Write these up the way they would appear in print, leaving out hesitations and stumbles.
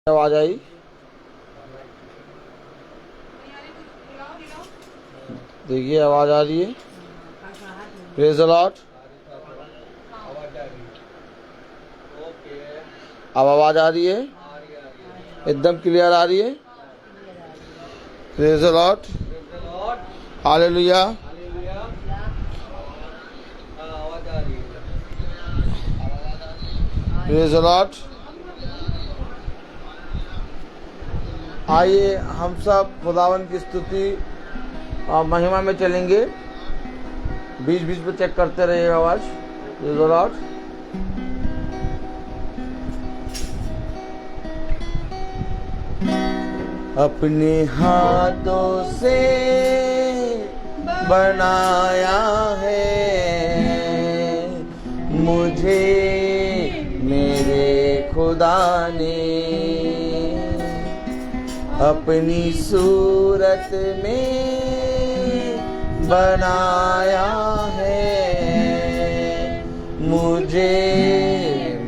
आवाज आई। देखिए आवाज आ रही है। Praise the Lord. अब आवाज आ रही है, एकदम क्लियर आ रही है। Praise the lord, hallelujah. Praise the Lord. आइए हम सब खुदावन की स्तुति और महिमा में चलेंगे। बीच बीच में चेक करते रहिएगा आवाज। Praise the Lord. अपने हाथों से बनाया है मुझे मेरे खुदा ने, अपनी सूरत में बनाया है मुझे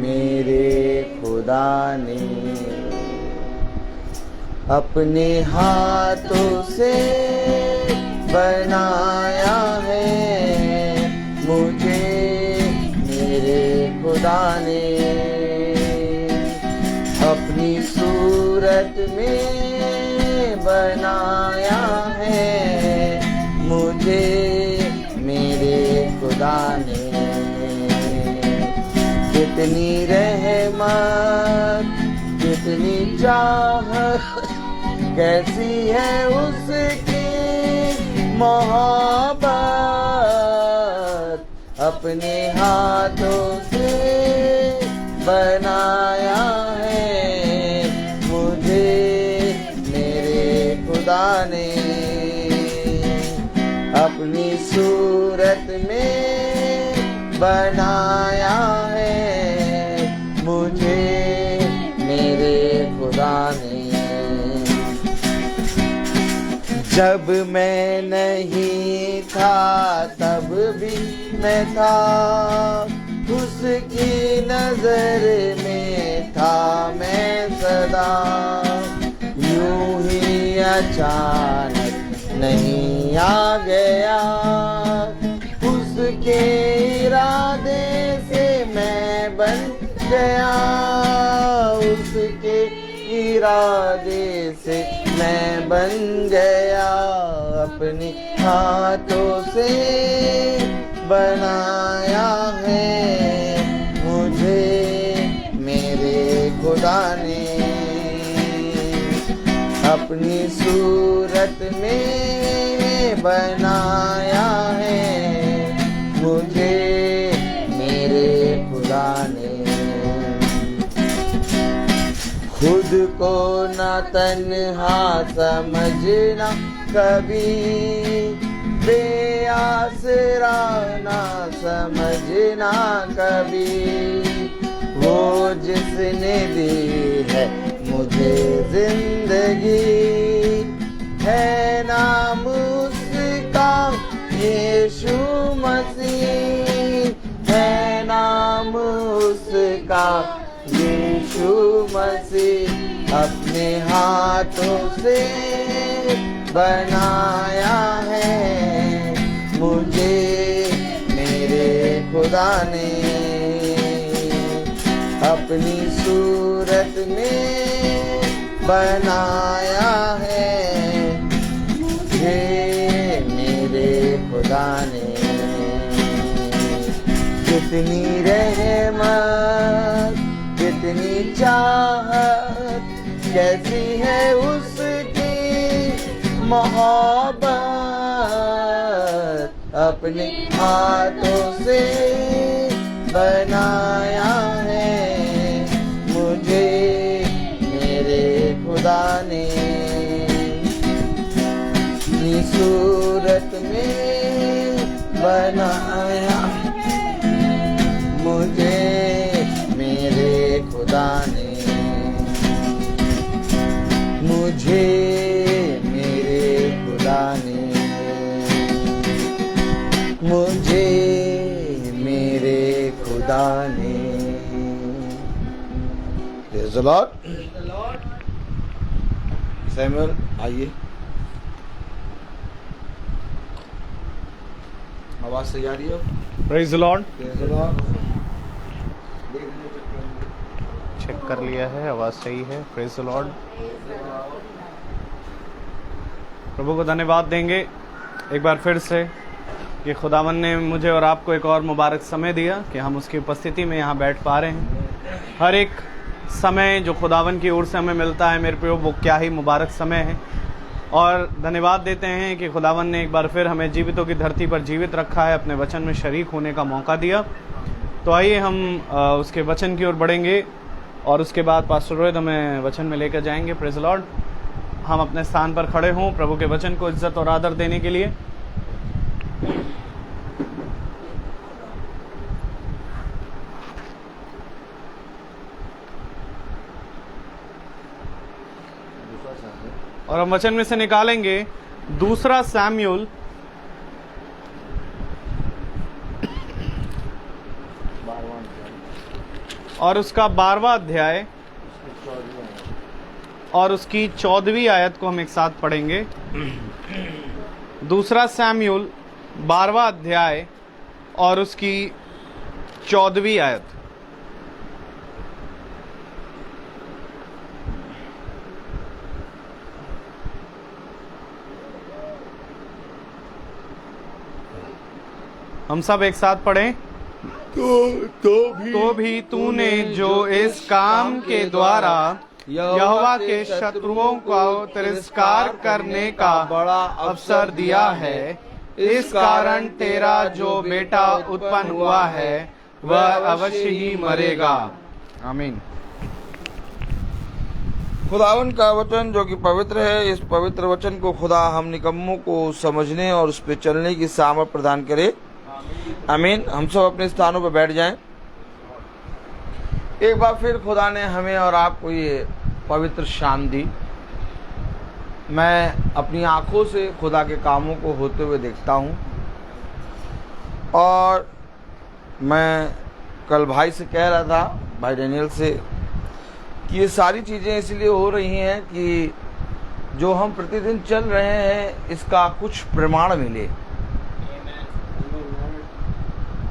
मेरे खुदा ने, अपने हाथों से बनाया है मुझे मेरे खुदा ने, अपनी सूरत में बनाया है मुझे मेरे खुदा ने। कितनी रहमत कितनी चाहत कैसी है उसकी मोहब्बत, अपने हाथों से बनाया है मुझे मेरे खुदा ने, अपनी सूरत में बनाया है मुझे मेरे खुदा ने। जब मैं नहीं था तब भी मैं था, उसकी नजर में था मैं सदा, यूं ही अचानक नहीं आ गया, उसके इरादे से मैं बन गया, उसके इरादे से मैं बन गया, अपने हाथों से बनाया है मुझे मेरे खुदा ने, अपनी सूरत में बनाया है मुझे मेरे खुदा ने। खुद को न तन्हा समझना कभी, बेआसरा ना समझना कभी, वो जिसने दी है मुझे जिंदगी, है नाम उसका यीशु मसीह, है नाम उसका यीशु मसीह, अपने हाथों से बनाया है मुझे मेरे खुदा ने, अपनी सूरत में बनाया है मुझे मेरे खुदा ने। कितनी रहमत कितनी चाहत कैसी है उसकी मोहब्बत, अपने हाथों से बनाया है मुझे मेरे खुदा ने, अपनी सूरत में बनाया मुझे मेरे खुदा ने, मुझे मेरे खुदा ने, मुझे मेरे खुदा ने। Praise the the Lord. Samuel आइए, आवाज सही आ रही है? Praise the Lord. Praise the Lord. Check कर लिया है, आवाज़ सही है। Praise the Lord. प्रभु को धन्यवाद देंगे एक बार फिर से कि खुदावन ने मुझे और आपको एक और मुबारक समय दिया कि हम उसकी उपस्थिति में यहाँ बैठ पा रहे हैं। हर एक समय जो खुदावन की ओर से हमें मिलता है मेरे प्रियो, वो क्या ही मुबारक समय है। और धन्यवाद देते हैं कि खुदावन ने एक बार फिर हमें जीवितों की धरती पर जीवित रखा है, अपने वचन में शरीक होने का मौका दिया। तो आइए हम उसके वचन की ओर बढ़ेंगे और उसके बाद पास्टर रोहित हमें वचन में लेकर जाएंगे। Praise the Lord. हम अपने स्थान पर खड़े हों प्रभु के वचन को इज्जत और आदर देने के लिए। और हम वचन में से निकालेंगे दूसरा सैमुएल और उसका 12वां अध्याय और उसकी 14वीं आयत को हम एक साथ पढ़ेंगे। दूसरा सैमुएल 12वां अध्याय और उसकी 14वीं आयत। हम सब एक साथ पढ़ें। तो भी तूने जो इस काम के द्वारा यहोवा के शत्रुओं को तिरस्कार करने का बड़ा अवसर दिया है, इस कारण तेरा जो बेटा उत्पन्न हुआ है वह अवश्य ही मरेगा। आमीन। खुदावन का वचन जो कि पवित्र है, इस पवित्र वचन को खुदा हम निकम्मों को समझने और उस पर चलने की सामर्थ प्रदान करे। आमीन। हम सब अपने स्थानों पर बैठ जाएं। एक बार फिर खुदा ने हमें और आपको ये पवित्र शाम दी। मैं अपनी आंखों से खुदा के कामों को होते हुए देखता हूँ और मैं कल भाई से कह रहा था, भाई डेनियल से, कि ये सारी चीज़ें इसलिए हो रही हैं कि जो हम प्रतिदिन चल रहे हैं इसका कुछ प्रमाण मिले।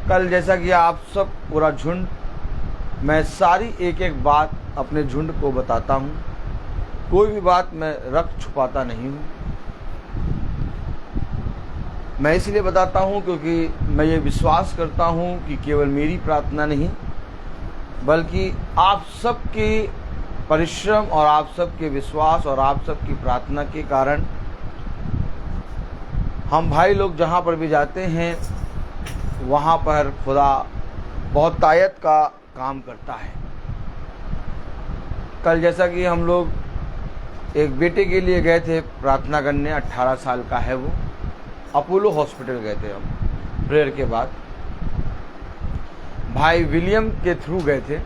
कल जैसा कि आप सब पूरा झुंड, मैं सारी एक एक बात अपने झुंड को बताता हूँ, कोई भी बात मैं रख छुपाता नहीं हूँ। मैं इसलिए बताता हूँ क्योंकि मैं ये विश्वास करता हूँ कि केवल मेरी प्रार्थना नहीं बल्कि आप सबके परिश्रम और आप सबके विश्वास और आप सबकी प्रार्थना के कारण हम भाई लोग जहाँ पर भी जाते हैं वहाँ पर खुदा बहुत तायत का काम करता है। कल जैसा कि हम लोग एक बेटे के लिए गए थे प्रार्थना करने, 18 साल का है वो, अपोलो हॉस्पिटल गए थे हम प्रेयर के बाद। भाई विलियम के थ्रू गए थे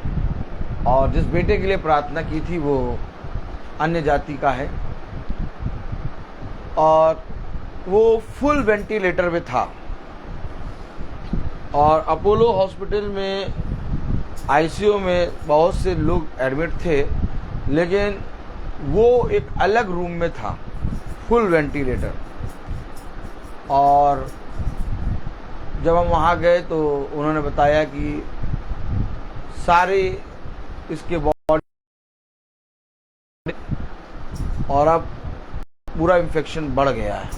और जिस बेटे के लिए प्रार्थना की थी वो अन्य जाति का है और वो फुल वेंटिलेटर पे था और अपोलो हॉस्पिटल में आईसीयू में बहुत से लोग एडमिट थे, लेकिन वो एक अलग रूम में था, फुल वेंटिलेटर। और जब हम वहाँ गए तो उन्होंने बताया कि सारे इसके बॉडी और अब पूरा इन्फेक्शन बढ़ गया है।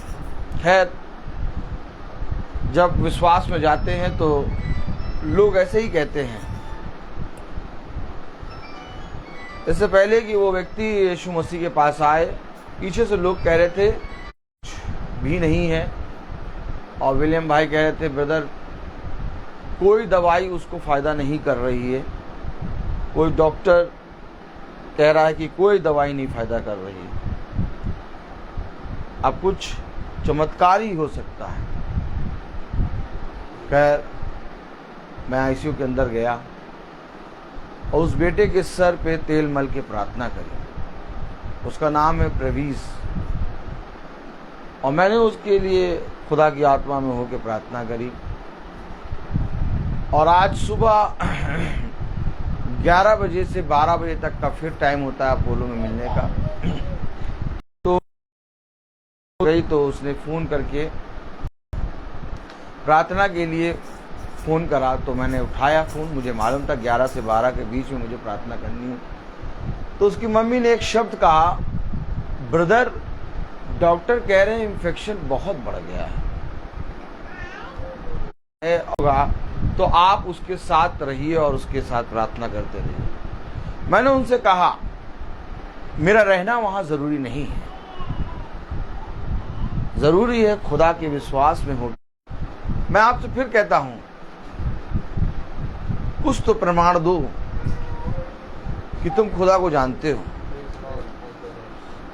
खैर, जब विश्वास में जाते हैं तो लोग ऐसे ही कहते हैं। इससे पहले कि वो व्यक्ति यीशु मसीह के पास आए, पीछे से लोग कह रहे थे भी नहीं है और विलियम भाई कह रहे थे ब्रदर कोई दवाई उसको फ़ायदा नहीं कर रही है, कोई डॉक्टर कह रहा है कि कोई दवाई नहीं फ़ायदा कर रही है, अब कुछ चमत्कार ही हो सकता है। खैर, मैं आईसीयू के अंदर गया और उस बेटे के सर पे तेल मल के प्रार्थना करी। उसका नाम है प्रवीज और मैंने उसके लिए खुदा की आत्मा में होकर प्रार्थना करी। और आज सुबह 11 बजे से 12 बजे तक का फिर टाइम होता है अपोलो में मिलने का। तो गई तो उसने फ़ोन करके प्रार्थना के लिए फ़ोन करा, तो मैंने उठाया फ़ोन। मुझे मालूम था 11 से 12 के बीच में मुझे प्रार्थना करनी है। तो उसकी मम्मी ने एक शब्द कहा, ब्रदर डॉक्टर कह रहे हैं इन्फेक्शन बहुत बढ़ गया है, होगा तो आप उसके साथ रहिए और उसके साथ प्रार्थना करते रहिए। मैंने उनसे कहा मेरा रहना वहां ज़रूरी नहीं है, ज़रूरी है खुदा के विश्वास में हो। मैं आपसे फिर कहता हूं, कुछ तो प्रमाण दो कि तुम खुदा को जानते हो।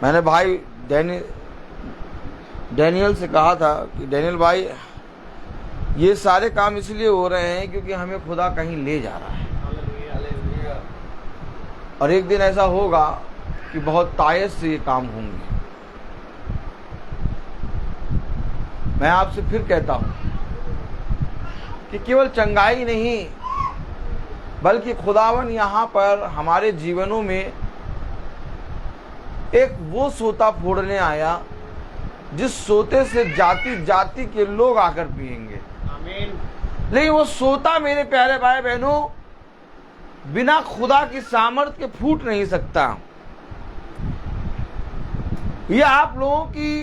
मैंने भाई डैनियल से कहा था कि डैनियल भाई, ये सारे काम इसलिए हो रहे हैं क्योंकि हमें खुदा कहीं ले जा रहा है, और एक दिन ऐसा होगा कि बहुत तायत से ये काम होंगे। मैं आपसे फिर कहता हूं कि केवल चंगाई नहीं, बल्कि खुदावन यहाँ पर हमारे जीवनों में एक वो सोता फोड़ने आया जिस सोते से जाति जाति के लोग आकर पिएंगे। आमीन। लेकिन वो सोता मेरे प्यारे भाई बहनों बिना खुदा की सामर्थ के फूट नहीं सकता। ये आप लोगों की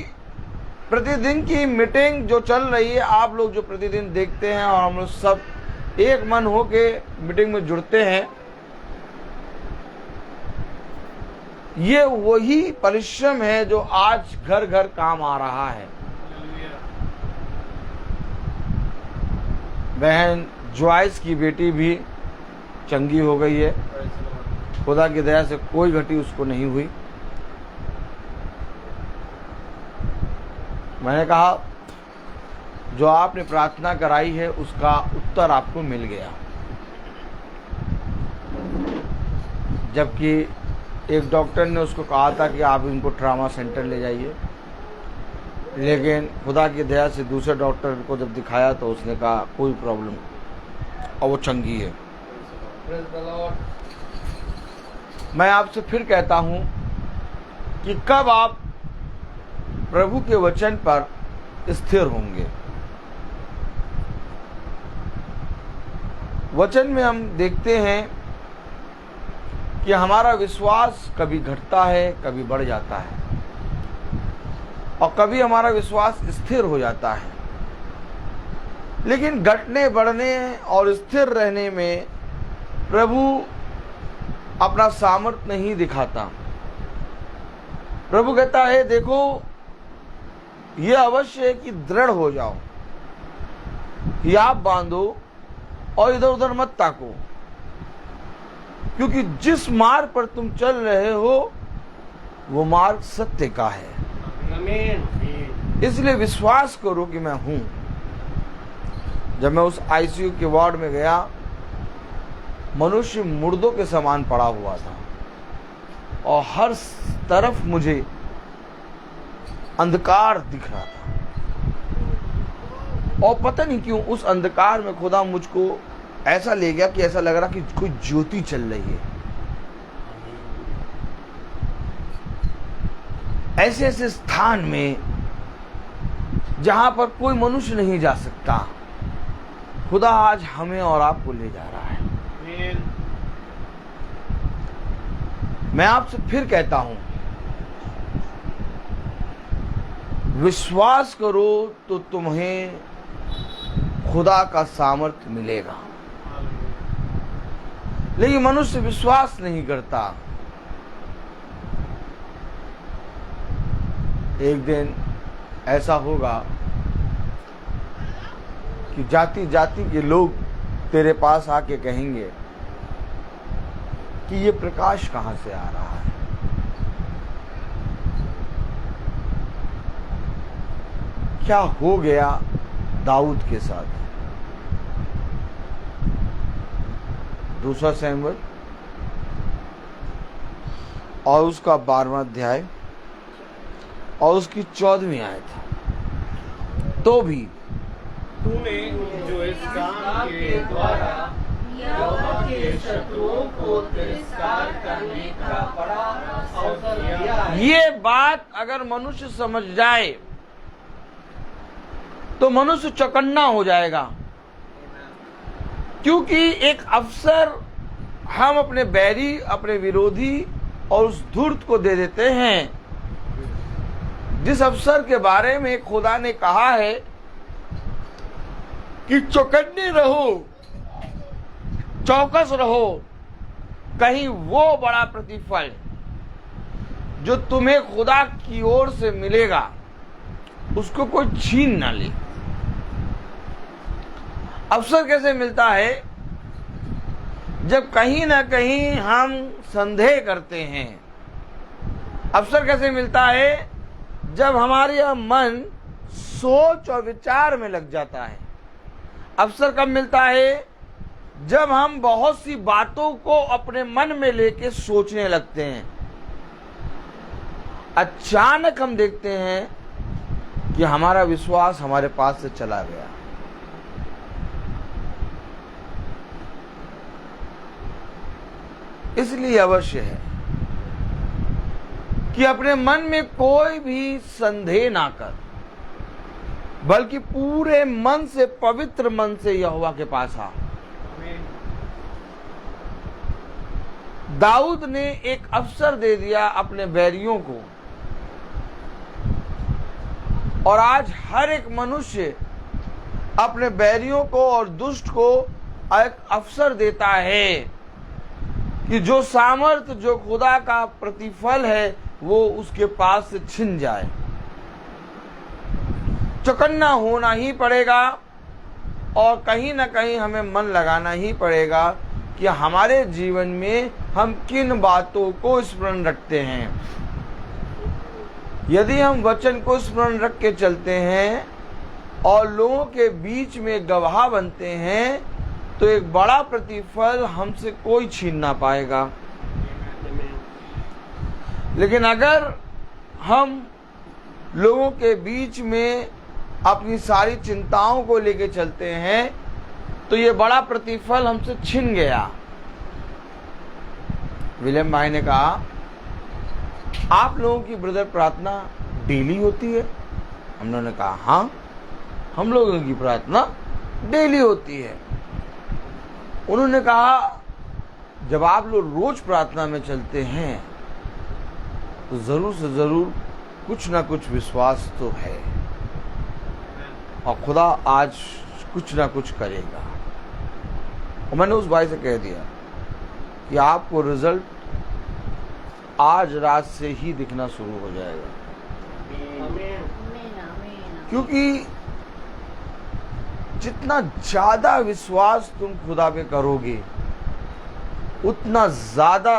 प्रतिदिन की मीटिंग जो चल रही है, आप लोग जो प्रतिदिन देखते हैं और हम लोग सब एक मन हो के मीटिंग में जुड़ते हैं, ये वही परिश्रम है जो आज घर घर काम आ रहा है। बहन जॉयस की बेटी भी चंगी हो गई है, खुदा की दया से कोई घटी उसको नहीं हुई। मैंने कहा जो आपने प्रार्थना कराई है उसका उत्तर आपको मिल गया, जबकि एक डॉक्टर ने उसको कहा था कि आप इनको ट्रामा सेंटर ले जाइए, लेकिन खुदा की दया से दूसरे डॉक्टर को जब दिखाया तो उसने कहा कोई प्रॉब्लम, और वो चंगी है। मैं आपसे फिर कहता हूं कि कब आप प्रभु के वचन पर स्थिर होंगे। वचन में हम देखते हैं कि हमारा विश्वास कभी घटता है, कभी बढ़ जाता है, और कभी हमारा विश्वास स्थिर हो जाता है। लेकिन घटने, बढ़ने और स्थिर रहने में प्रभु अपना सामर्थ्य नहीं दिखाता। प्रभु कहता है देखो ये अवश्य है कि दृढ़ हो जाओ, याब बांधो और इधर उधर मत ताको, क्योंकि जिस मार्ग पर तुम चल रहे हो वो मार्ग सत्य का है। इसलिए विश्वास करो कि मैं हूं। जब मैं उस आईसीयू के वार्ड में गया, मनुष्य मुर्दों के समान पड़ा हुआ था और हर तरफ मुझे अंधकार दिख रहा था, और पता नहीं क्यों उस अंधकार में खुदा मुझको ऐसा ले गया कि ऐसा लग रहा कि कोई ज्योति चल रही है। ऐसे ऐसे स्थान में जहां पर कोई मनुष्य नहीं जा सकता, खुदा आज हमें और आपको ले जा रहा है। मैं आपसे फिर कहता हूं, विश्वास करो तो तुम्हें खुदा का सामर्थ्य मिलेगा। लेकिन मनुष्य विश्वास नहीं करता। एक दिन ऐसा होगा कि जाति जाति के लोग तेरे पास आके कहेंगे कि ये प्रकाश कहां से आ रहा है। क्या हो गया दाऊद के साथ। 2 शमूएल और उसका 12वां अध्याय और उसकी 14वीं आयत। तो भी तूने जो इस काम के द्वारा यहोवा के शत्रुओं को तिरस्कार करने का बड़ा अवसर दिया है। ये बात अगर मनुष्य समझ जाए तो मनुष्य चौकन्ना हो जाएगा, क्योंकि एक अवसर हम अपने बैरी, अपने विरोधी और उस धूर्त को दे देते हैं, जिस अवसर के बारे में खुदा ने कहा है कि चौकन्ने रहो, चौकस रहो, कहीं वो बड़ा प्रतिफल जो तुम्हें खुदा की ओर से मिलेगा उसको कोई छीन ना ले। अवसर कैसे मिलता है? जब कहीं ना कहीं हम संदेह करते हैं। अवसर कैसे मिलता है? जब हमारे यह मन सोच और विचार में लग जाता है। अवसर कब मिलता है? जब हम बहुत सी बातों को अपने मन में लेके सोचने लगते हैं। अचानक हम देखते हैं कि हमारा विश्वास हमारे पास से चला गया। इसलिए अवश्य है कि अपने मन में कोई भी संदेह ना कर, बल्कि पूरे मन से, पवित्र मन से यहोवा के पास आ। दाऊद ने एक अवसर दे दिया अपने बैरियों को, और आज हर एक मनुष्य अपने बैरियों को और दुष्ट को एक अवसर देता है कि जो सामर्थ, जो खुदा का प्रतिफल है, वो उसके पास से छिन जाए। चौकन्ना होना ही पड़ेगा और कहीं ना कहीं हमें मन लगाना ही पड़ेगा कि हमारे जीवन में हम किन बातों को स्मरण रखते हैं। यदि हम वचन को स्मरण रख के चलते हैं और लोगों के बीच में गवाह बनते हैं, तो एक बड़ा प्रतिफल हमसे कोई छीन ना पाएगा। लेकिन अगर हम लोगों के बीच में अपनी सारी चिंताओं को लेके चलते हैं, तो ये बड़ा प्रतिफल हमसे छिन गया। विलियम भाई ने कहा, आप लोगों की ब्रदर प्रार्थना डेली होती है? हम लोगों ने कहा हाँ, हम लोगों की प्रार्थना डेली होती है। उन्होंने कहा, जब आप लोग रोज प्रार्थना में चलते हैं तो जरूर से जरूर कुछ ना कुछ विश्वास तो है, और खुदा आज कुछ ना कुछ करेगा। और मैंने उस भाई से कह दिया कि आपको रिजल्ट आज रात से ही दिखना शुरू हो जाएगा, क्योंकि जितना ज्यादा विश्वास तुम खुदा पे करोगे, उतना ज्यादा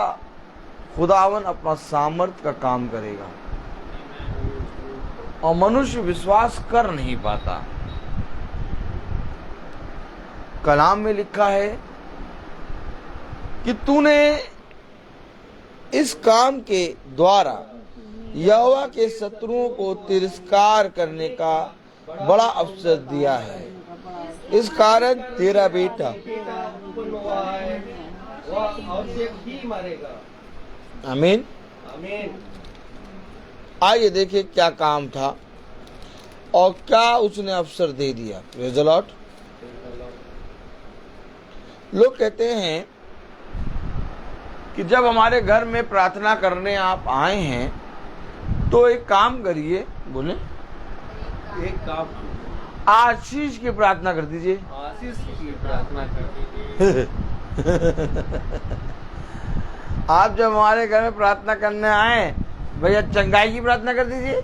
खुदावन अपना सामर्थ का काम करेगा। और मनुष्य विश्वास कर नहीं पाता। कलाम में लिखा है कि तूने इस काम के द्वारा यहोवा के शत्रुओं को तिरस्कार करने का बड़ा अवसर दिया है। इस कारण तेरा बेटा आमीन। आइए देखिए क्या काम था और क्या उसने अवसर दे दिया। Praise the Lord. लोग कहते हैं कि जब हमारे घर में प्रार्थना करने आप आए हैं तो एक काम करिए, बोले एक काम, आशीष की प्रार्थना कर दीजिए। आशीष की प्रार्थना कर दीजिए। आप जब हमारे घर में प्रार्थना करने आए, भैया चंगाई की प्रार्थना कर दीजिए।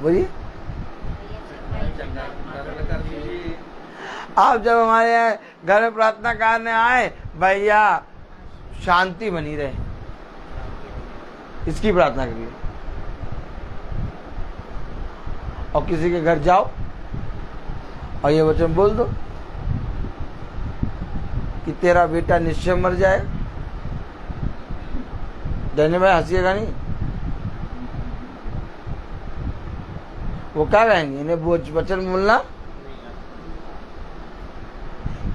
बोलिए, कर दीजिए। आप जब हमारे घर में प्रार्थना करने आए, भैया शांति बनी रहे, इसकी प्रार्थना करिए। और किसी के घर जाओ और ये वचन बोल दो कि तेरा बेटा निश्चय मर जाए। डैनी भाई हंसिएगा नहीं, वो क्या कहेंगे, इन्हें वचन बोलना,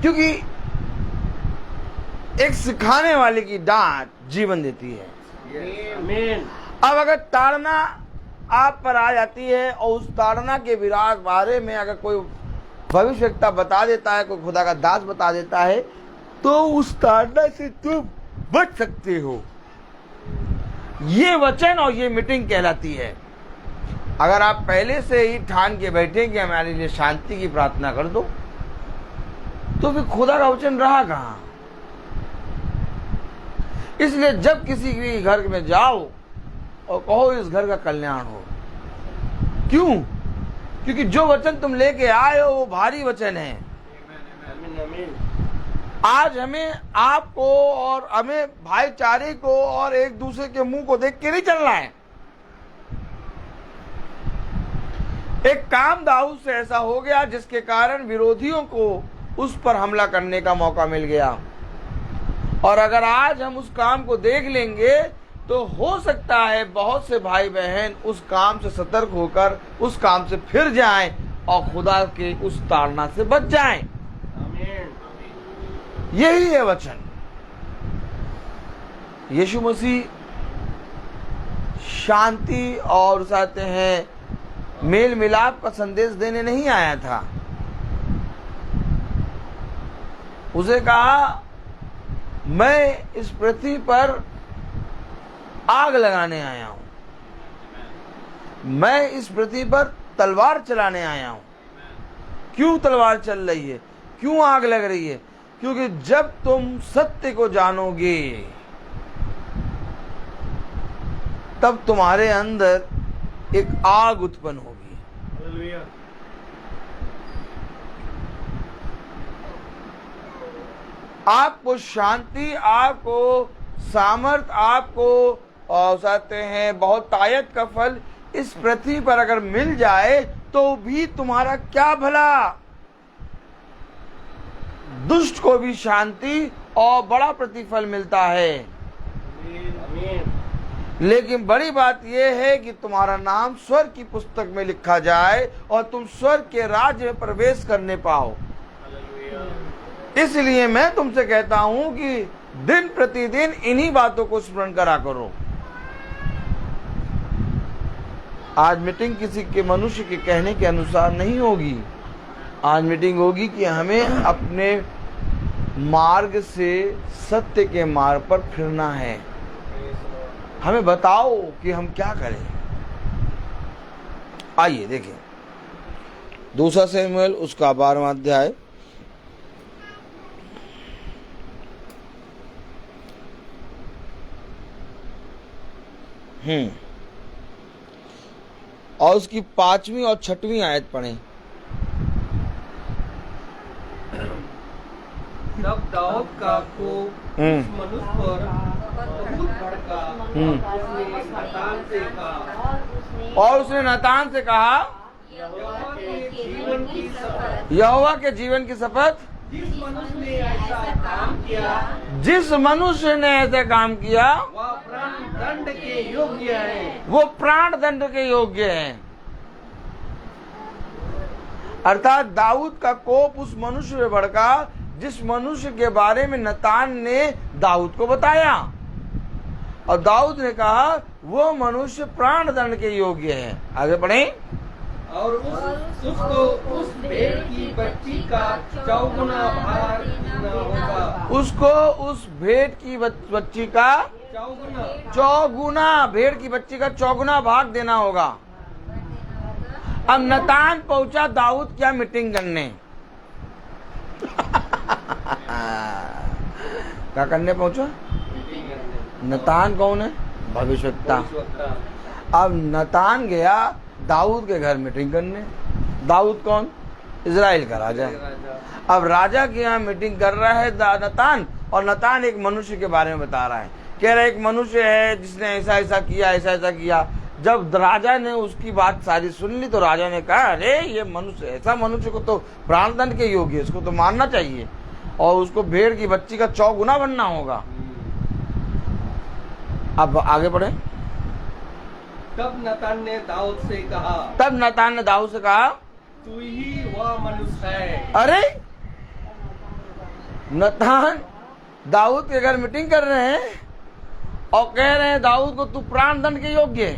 क्योंकि एक सिखाने वाले की डांट जीवन देती है। आमीन। अब अगर ताड़ना आप पर आ जाती है और उस ताड़ना के बारे में अगर कोई भविष्यवक्ता बता देता है, कोई खुदा का दास बता देता है, तो उस ताड़ना से तुम बच सकते हो। ये वचन और ये मीटिंग कहलाती है। अगर आप पहले से ही ठान के बैठे कि हमारे लिए शांति की प्रार्थना कर दो, तो फिर खुदा का वचन रहा कहां। इसलिए जब किसी के घर में जाओ और कहो इस घर का कल्याण हो, क्यों? क्योंकि जो वचन तुम लेके आए हो वो भारी वचन है। आमीन आमीन। आज हमें आपको और हमें भाईचारे को और एक दूसरे के मुंह को देख के नहीं चलना है। एक काम दाऊद से ऐसा हो गया जिसके कारण विरोधियों को उस पर हमला करने का मौका मिल गया। और अगर आज हम उस काम को देख लेंगे तो हो सकता है बहुत से भाई बहन उस काम से सतर्क होकर उस काम से फिर जाएं और खुदा के उस ताड़ना से बच जाएं। आमीन। यही है वचन। यीशु मसीह शांति और चाहते हैं मेल मिलाप का संदेश देने नहीं आया था। उसे कहा मैं इस पृथ्वी पर आग लगाने आया हूं, मैं इस पृथ्वी पर तलवार चलाने आया हूं। क्यों तलवार चल रही है, क्यों आग लग रही है? क्योंकि जब तुम सत्य को जानोगे तब तुम्हारे अंदर एक आग उत्पन्न होगी। हालेलुया। आपको शांति, आपको सामर्थ, आपको और चाहते हैं बहुत ताकत का फल इस पृथ्वी पर अगर मिल जाए तो भी तुम्हारा क्या भला। दुष्ट को भी शांति और बड़ा प्रतिफल मिलता है। आमीन। लेकिन बड़ी बात यह है कि तुम्हारा नाम स्वर्ग की पुस्तक में लिखा जाए और तुम स्वर्ग के राज्य में प्रवेश करने पाओ। इसलिए मैं तुमसे कहता हूं कि दिन प्रतिदिन इन्हीं बातों को स्मरण करा करो। आज मीटिंग किसी के मनुष्य के कहने के अनुसार नहीं होगी। आज मीटिंग होगी कि हमें अपने मार्ग से सत्य के मार्ग पर फिरना है। हमें बताओ कि हम क्या करें। आइए देखें 2 शमूएल उसका 12वां अध्याय। और उसकी 5वीं और 6वीं आयत पढ़ें। तब दाऊद का कोप उस मनुष्य पर बहुत भड़का और उसने नातान से कहा यहोवा के जीवन की शपथ, यहोवा के जीवन की शपथ, जिस मनुष्य ने ऐसा काम किया जिस मनुष्य ने ऐसा काम किया वह प्राण दंड के योग्य है। वो प्राण दंड के योग्य है। अर्थात दाऊद का कोप उस मनुष्य पे भड़का जिस मनुष्य के बारे में नतान ने दाऊद को बताया। और दाऊद ने कहा वो मनुष्य प्राण दंड के योग्य है। आगे बढ़ें। और उसको उस भेड़ की बच्ची का 4 गुना भार देना होगा। उसको उस भेड़ की बच्ची का 4 गुना, भेड़ की बच्ची का 4 गुना भाग देना होगा। अब नतान पहुंचा दाऊद क्या मीटिंग करने क्या करने पहुंचा? नतान कौन है? भविष्यवक्ता। अब नतान गया दाऊद के घर मीटिंग करने। दाऊद कौन? इजराइल का राजा। अब राजा के यहाँ मीटिंग कर रहा है नतान, और नतान एक मनुष्य के बारे में बता रहा है। कह रहा है एक मनुष्य है जिसने ऐसा ऐसा किया, ऐसा ऐसा किया। जब राजा ने उसकी बात सारी सुन ली तो राजा ने कहा अरे ये मनुष्य, ऐसा मनुष्य को तो प्राणदंड के योग्य है, इसको तो मारना चाहिए और उसको भेड़ की बच्ची का 4 गुना बनना होगा। अब आगे बढ़े। तब नतान ने दाऊद से कहा, तब नतान ने दाऊद से कहा तू ही वह मनुष्य है। अरे नतान दाऊद के घर मीटिंग कर रहे हैं और कह रहे हैं दाऊद को तू प्राण दंड के योग्य है,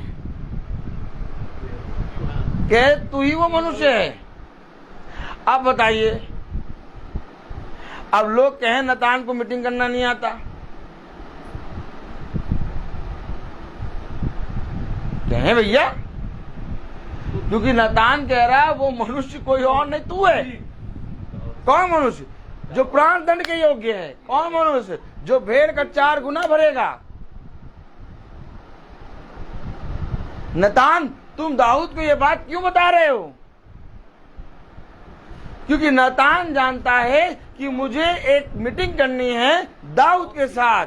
कह तू ही वो मनुष्य है। अब बताइए, अब लोग कहें नतान को मीटिंग करना नहीं आता, कहें भैया, क्योंकि नतान कह रहा है वो मनुष्य कोई और नहीं तू है। कौन मनुष्य? जो प्राण दंड के योग्य है। कौन मनुष्य? जो भेड़ का 4 गुना भरेगा। नतान, तुम दाऊद को ये बात क्यों बता रहे हो? क्योंकि नतान जानता है कि मुझे एक मीटिंग करनी है दाऊद के साथ,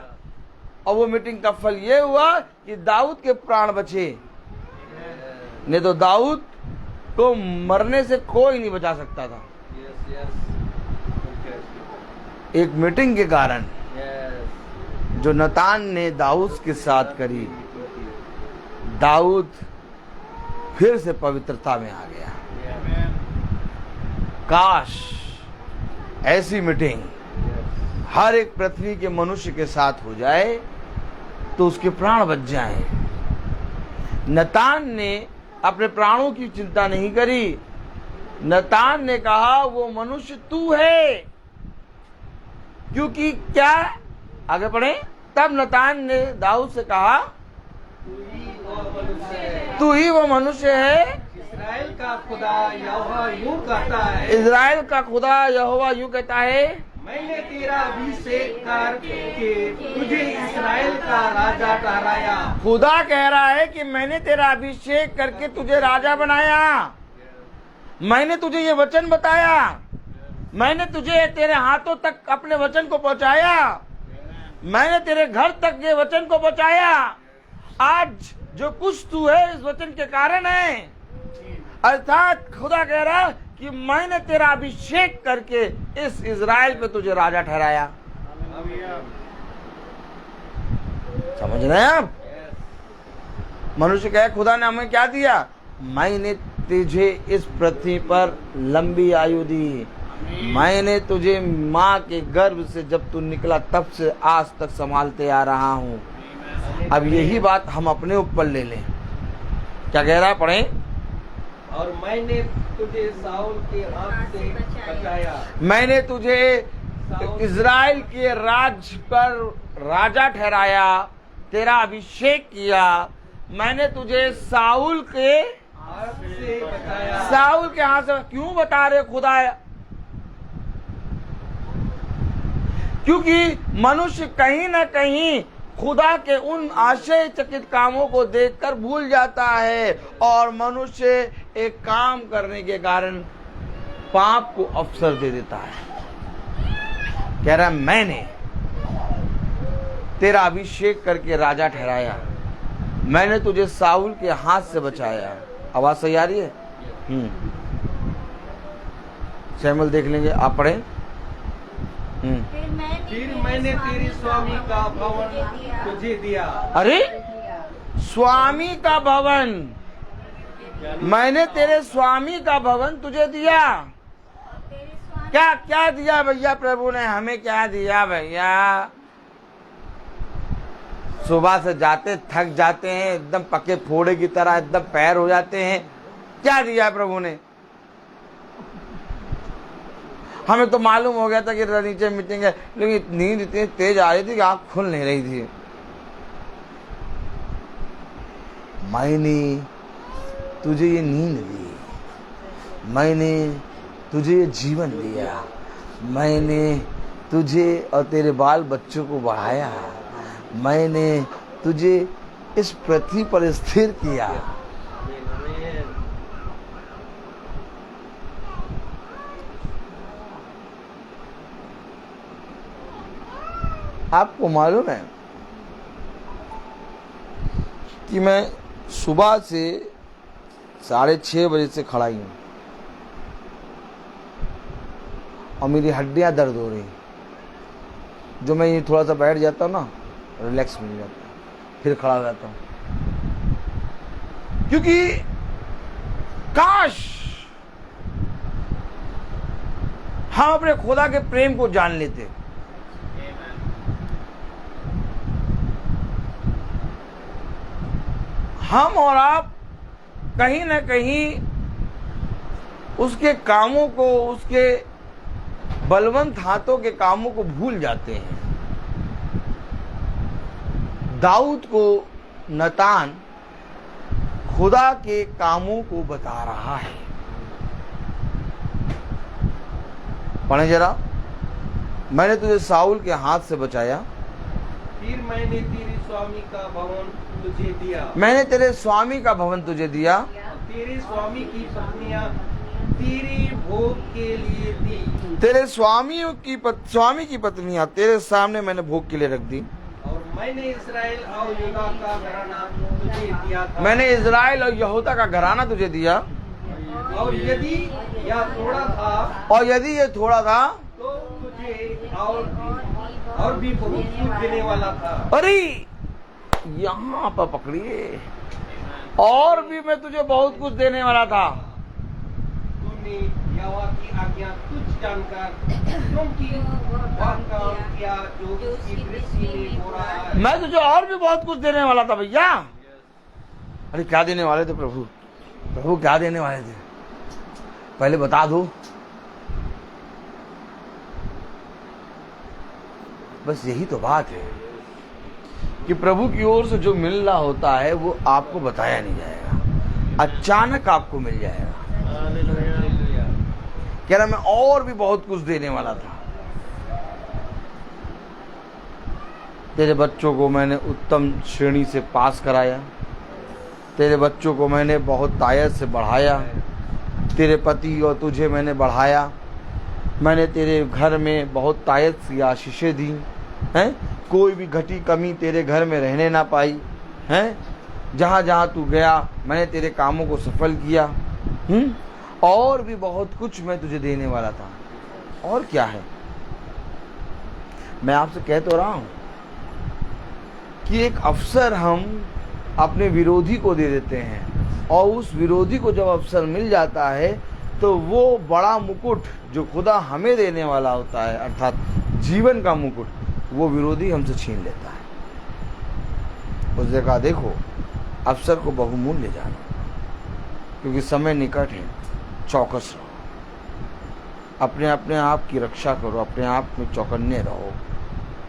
और वो मीटिंग का फल ये हुआ कि दाऊद के प्राण बचे। नहीं तो दाऊद को मरने से कोई नहीं बचा सकता था। एक मीटिंग के कारण जो नतान ने दाऊद के साथ करी, दाऊद फिर से पवित्रता में आ गया। काश ऐसी मीटिंग हर एक पृथ्वी के मनुष्य के साथ हो जाए तो उसके प्राण बच जाएं। नतान ने अपने प्राणों की चिंता नहीं करी। नतान ने कहा वो मनुष्य तू है, क्योंकि क्या, आगे पढ़े, तब नतान ने दाऊद से कहा तू ही वो मनुष्य है। इस्राएल का खुदा यहोवा यूं कहता है, इस्राएल का खुदा यहोवा यूं कहता है, मैंने तेरा अभिषेक करके तुझे इस्राएल का राजा ठहराया। खुदा कह रहा है कि मैंने तेरा अभिषेक करके तुझे राजा बनाया, मैंने तुझे ये वचन बताया, मैंने तुझे तेरे हाथों तक अपने वचन को पहुंचाया, मैंने तेरे घर तक ये वचन को पहुंचाया। आज जो कुछ तू है इस वचन के कारण है। अर्थात खुदा कह रहा कि मैंने तेरा अभिषेक करके इस इज़राइल पे तुझे राजा ठहराया। समझ रहे हैं आप? मनुष्य कहे खुदा ने हमें क्या दिया? मैंने तुझे इस पृथ्वी पर लंबी आयु दी, मैंने तुझे माँ के गर्भ से जब तू निकला तब से आज तक संभालते आ रहा हूँ। अब यही बात हम अपने ऊपर ले लें। क्या कह रहा है, पढ़ें? और मैंने तुझे साउल के हाथ से बचाया। मैंने तुझे इज़राइल के राज पर राजा ठहराया, तेरा अभिषेक किया। मैंने तुझे साउल के हाथ से बचाया। साउल के हाथ से क्यों बता रहे खुदा? क्योंकि मनुष्य कहीं ना कहीं खुदा के उन आश्चर्यचकित कामों को देखकर भूल जाता है और मनुष्य एक काम करने के कारण पाप को अवसर दे देता है। कह रहा है मैंने तेरा अभिषेक करके राजा ठहराया, मैंने तुझे साउल के हाथ से बचाया। आवाज सही आ रही है? शैमुएल देख लेंगे, आप पढ़ें। फिर मैंने तेरे स्वामी का भवन तुझे दिया। अरे स्वामी का भवन, मैंने तेरे स्वामी का भवन तुझे दिया। क्या क्या दिया भैया प्रभु ने हमें? क्या दिया भैया? सुबह से जाते थक जाते हैं, एकदम पके फोड़े की तरह एकदम पैर हो जाते हैं। क्या दिया प्रभु ने? हमें तो मालूम हो गया था कि नीचे मीटिंग है, लेकिन नींद इतनी तेज आ रही थी कि आंख खुल नहीं रही थी। मैंने तुझे ये नींद दी, मैंने तुझे ये जीवन दिया, मैंने तुझे और तेरे बाल बच्चों को बढ़ाया, मैंने तुझे इस पृथ्वी पर स्थिर किया। आपको मालूम है कि मैं सुबह से 6:30 बजे से खड़ा ही हूँ और मेरी हड्डियां दर्द हो रही। जो मैं ये थोड़ा सा बैठ जाता हूँ ना, रिलैक्स मिल जाता है, फिर खड़ा हो जाता हूँ। क्योंकि काश हम अपने खुदा के प्रेम को जान लेते। हम और आप कहीं न कहीं उसके कामों को, उसके बलवंत हाथों के कामों को भूल जाते हैं। दाऊद को नतान खुदा के कामों को बता रहा है। पढ़े जरा। मैंने तुझे साउल के हाथ से बचाया, फिर मैंने तेरे स्वामी का भवन तुझे दिया। मैंने तेरे स्वामी का भवन तुझे दिया, तेरे स्वामी की पत्नियां तेरे भोग के लिए दी। तेरे स्वामी की पत्नियां तेरे सामने मैंने भोग के लिए रख दी। और मैंने इस्राएल और यहूदा का घराना तुझे दिया था। मैंने इज़राइल और यहूदा का घराना तुझे दिया। और यदि यह थोड़ा था, और यदि ये थोड़ा था तो तुझे और भी बहुत कुछ देने वाला था। अरे यहाँ पर पकड़िए, और भी मैं तुझे बहुत कुछ देने वाला था। तूने यहोवा की आज्ञा तुझ जानकर क्योंकि वह काम किया जो उसकी दृष्टि में बुरा है। मैं तुझे और भी बहुत कुछ देने वाला था भैया। अरे क्या देने वाले थे प्रभु? प्रभु क्या देने वाले थे? पहले बता दो। बस यही तो बात है कि प्रभु की ओर से जो मिल रहा होता है वो आपको बताया नहीं जाएगा, अचानक आपको मिल जाएगा। कह रहा मैं और भी बहुत कुछ देने वाला था। तेरे बच्चों को मैंने उत्तम श्रेणी से पास कराया, तेरे बच्चों को मैंने बहुत तायत से बढ़ाया, तेरे पति और तुझे मैंने बढ़ाया, मैंने तेरे घर में बहुत तायत सी आशीषें दी हैं, कोई भी घटी कमी तेरे घर में रहने ना पाई हैं। जहाँ जहाँ तू गया मैंने तेरे कामों को सफल किया। और भी बहुत कुछ मैं तुझे देने वाला था। और क्या है? मैं आपसे कह तो रहा हूं कि एक अवसर हम अपने विरोधी को दे देते हैं, और उस विरोधी को जब अवसर मिल जाता है तो वो बड़ा मुकुट जो खुदा हमें देने वाला होता है, अर्थात जीवन का मुकुट, वो विरोधी हमसे छीन लेता है। उसने कहा देखो, अवसर को बहुमूल्य जानो, क्योंकि समय निकट है। चौकस रहो, अपने आप की रक्षा करो, अपने आप में चौकन्ने रहो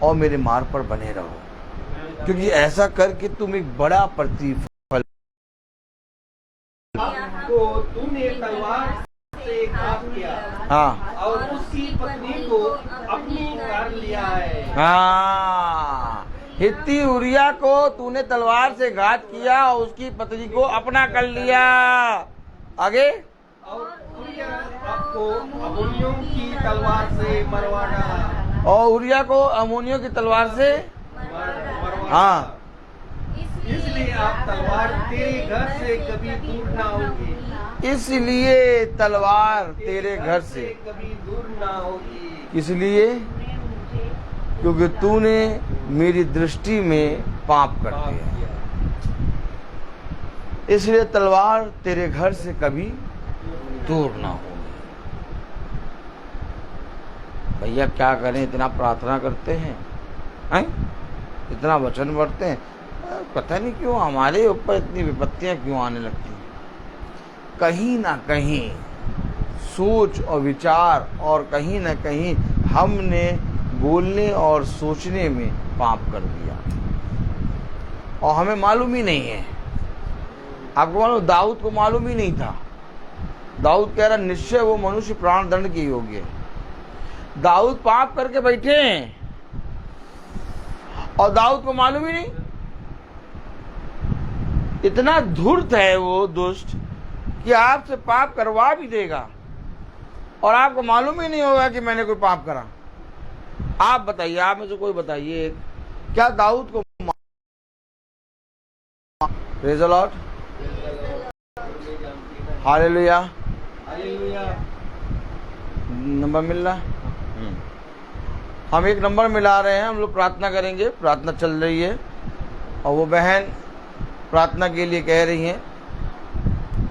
और मेरे मार्ग पर बने रहो, क्योंकि ऐसा करके तुम एक बड़ा प्रतिफल। तो तूने तलवार से घात किया, हाँ, और उसकी पत्नी को अपनी कर लिया है। हाँ, हित्ती उरिया को तूने तलवार से घात किया और उसकी पत्नी को अपना कर लिया। आगे, और उरिया आपको अम्मोनियों की तलवार से मरवा डाला। और उरिया को अम्मोनियों की तलवार से मरवा। हाँ, इसलिए आप तलवार तेरे घर से कभी दूर ना होगी। इसलिए तलवार तेरे घर से कभी दूर ना होगी। इसलिए क्योंकि तूने मेरी दृष्टि में पाप कर दिया, इसलिए तलवार तेरे घर से कभी दूर ना होगी। भैया क्या करें, इतना प्रार्थना करते हैं, इतना वचन पढ़ते हैं, पता नहीं क्यों हमारे ऊपर इतनी विपत्तियां क्यों आने लगती हैं। कहीं ना कहीं सोच और विचार, और कहीं ना कहीं हमने बोलने और सोचने में पाप कर दिया और हमें मालूम ही नहीं है। आपको मालूम, दाऊद को मालूम ही नहीं था। दाऊद कह रहा निश्चय वो मनुष्य प्राण दंड के योग्य है। दाऊद पाप करके बैठे हैं और दाऊद को मालूम ही नहीं। इतना धूर्त है वो दुष्ट कि आपसे पाप करवा भी देगा और आपको मालूम ही नहीं होगा कि मैंने कोई पाप करा। आप बताइए, आप में से कोई बताइए, क्या दाऊद को praise the lord, hallelujah, number मिल रहा है? हम एक नंबर मिला रहे हैं। हम लोग प्रार्थना करेंगे, प्रार्थना चल रही है और वो बहन प्रार्थना के लिए कह रही हैं।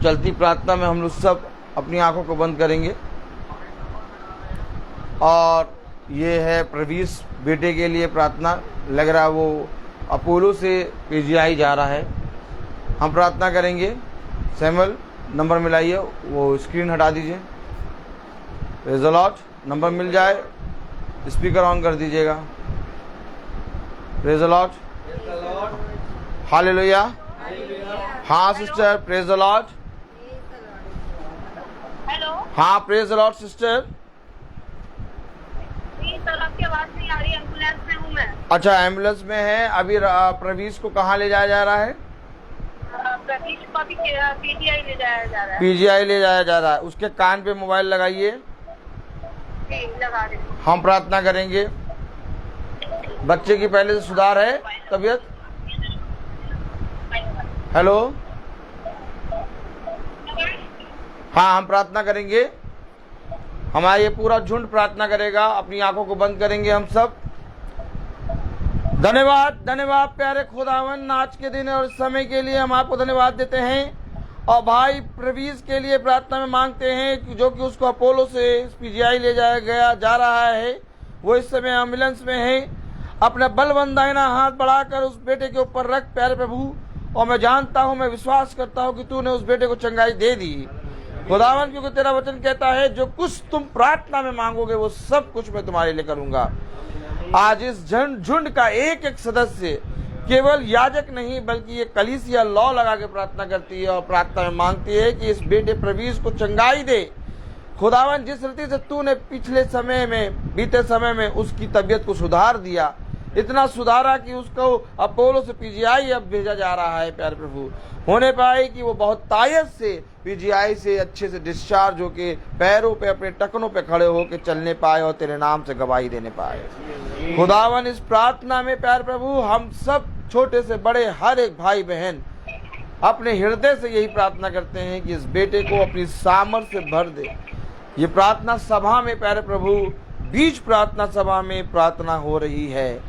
चलती प्रार्थना में हम लोग सब अपनी आंखों को बंद करेंगे। और ये है प्रवीष बेटे के लिए प्रार्थना। लग रहा है वो अपोलो से पीजीआई जा रहा है हम प्रार्थना करेंगे। सैमुअल नंबर मिलाइए, वो स्क्रीन हटा दीजिए। Praise the lord. नंबर मिल जाए, स्पीकर ऑन कर दीजिएगा। Praise the lord. हालेलुया। हाँ sister, praise the lord. Hello हाँ प्रेज़ द लॉर्ड सिस्टर। जी सर, आपकी आवाज नहीं आ रही, एम्बुलेंस में हूँ मैं। अच्छा, एम्बुलेंस में है। अभी प्रवीष को कहाँ ले जाया जा रहा है? प्रतीश को अभी पीजीआई ले जाया जा रहा है। पीजीआई ले जाया जा रहा है। उसके कान पे मोबाइल लगाइए, जी लगा रही हूँ। हम प्रार्थना करेंगे। बच्चे की पहले से सुधार है तबीयत? हेलो, हाँ हम प्रार्थना करेंगे। हमारा ये पूरा झुंड प्रार्थना करेगा। अपनी आंखों को बंद करेंगे हम सब। धन्यवाद, धन्यवाद प्यारे खुदावन, आज के दिन और समय के लिए हम आपको धन्यवाद देते हैं। और भाई प्रवीष के लिए प्रार्थना में मांगते हैं जो कि उसको अपोलो से पीजीआई ले जाया जा रहा है। वो इस समय एम्बुलेंस में है। अपना बलवंत दाहिना हाथ बढ़ाकर उस बेटे के ऊपर रख प्यारे प्रभु। और मैं जानता हूँ, मैं विश्वास करता हूँ कि तूने उस बेटे को चंगाई दे दी खुदावन, क्योंकि तेरा वचन कहता है जो कुछ तुम प्रार्थना में मांगोगे वो सब कुछ मैं तुम्हारे लिए करूंगा। आज इस झुंड का एक एक सदस्य केवल याजक नहीं बल्कि ये कलीसिया लौ लगा के प्रार्थना करती है और प्रार्थना में मांगती है कि इस बेटे प्रवीष को चंगाई दे खुदावन। जिस रीति से तूने पिछले समय में, बीते समय में उसकी तबीयत को सुधार दिया, इतना सुधारा कि उसको अपोलो से पीजीआई अब भेजा जा रहा है प्यारे प्रभु। होने पाए कि वो बहुत तायत से पीजीआई से अच्छे से डिस्चार्ज होके पैरों पे, अपने टखनों पे खड़े होके चलने पाए और तेरे नाम से गवाही देने पाए खुदावन। इस प्रार्थना में प्यारे प्रभु हम सब छोटे से बड़े हर एक भाई बहन अपने हृदय से यही प्रार्थना करते हैं कि इस बेटे को अपनी सामर्थ्य से भर दे। ये प्रार्थना सभा में प्यारे प्रभु, बीच प्रार्थना सभा में प्रार्थना हो रही है।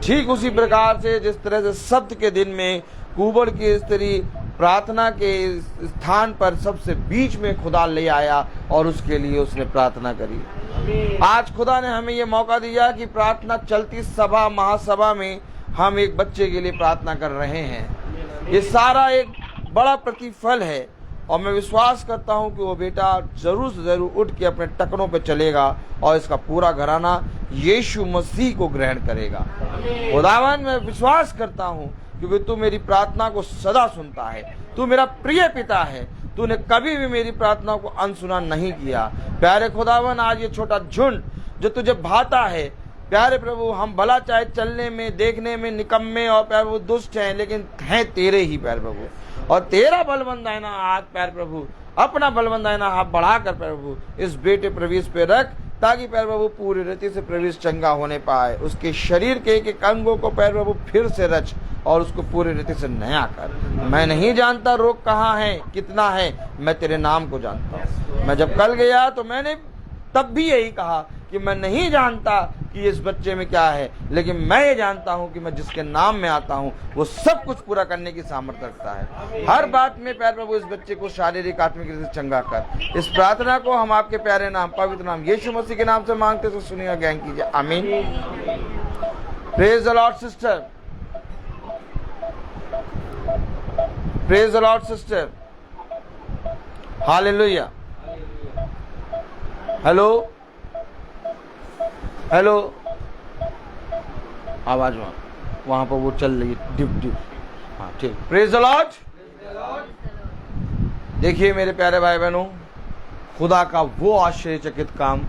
ठीक उसी प्रकार से जिस तरह से सप्त के दिन में कुबड़ की स्त्री प्रार्थना के स्थान पर सबसे बीच में खुदा ले आया और उसके लिए उसने प्रार्थना करी। आज खुदा ने हमें ये मौका दिया कि प्रार्थना चलती सभा महासभा में हम एक बच्चे के लिए प्रार्थना कर रहे हैं। ये सारा एक बड़ा प्रतिफल है और मैं विश्वास करता हूं कि वो बेटा जरूर से जरूर उठ के अपने टखनों पे चलेगा और इसका पूरा घराना यीशु मसीह को ग्रहण करेगा। खुदावन मैं विश्वास करता हूं क्योंकि तू मेरी प्रार्थना को सदा सुनता है। तू मेरा प्रिय पिता है। तूने कभी भी मेरी प्रार्थना को अनसुना नहीं किया। प्यारे खुदावन, आज ये छोटा झुंड जो तुझे भाता है प्यारे प्रभु, हम भला चाहे चलने में, देखने में निकम्मे और प्यारे प्रभु दुष्ट हैं, लेकिन हैं तेरे ही प्यारे प्रभु। और तेरा बलवंत दाहिना हाथ प्यारे प्रभु, अपना बलवंत दाहिना हाथ बढ़ाकर प्यारे प्रभु इस बेटे प्रवीष पे रख, ताकि प्यारे प्रभु पूरी रीति से प्रवीष चंगा होने पाए। उसके शरीर के एक एक अंगों को प्यारे प्रभु फिर से रच और उसको पूरी रीति से नया कर। मैं नहीं जानता रोग कहाँ है, कितना है, मैं तेरे नाम को जानता हूँ। मैं जब कल गया तो मैंने तब भी यही कहा कि मैं नहीं जानता कि इस बच्चे में क्या है, लेकिन मैं ये जानता हूं कि मैं जिसके नाम में आता हूं वो सब कुछ पूरा करने की सामर्थ्य रखता है। हर बात में प्यारे प्रभु इस बच्चे को शारीरिक आत्मिक रूप से चंगा कर। इस प्रार्थना को हम आपके प्यारे नाम, पवित्र नाम यीशु मसीह के नाम से मांगते तो सुनिए और ज्ञान कीजिए, आमीन। Praise the lord sister, praise the lord sister, hallelujah. Hello hello, आवाज वहां पर वो चल रही है डिप डिप। हाँ ठीक, प्रेज द लॉर्ड। देखिए मेरे प्यारे भाई बहनों, खुदा का वो आश्चर्यचकित काम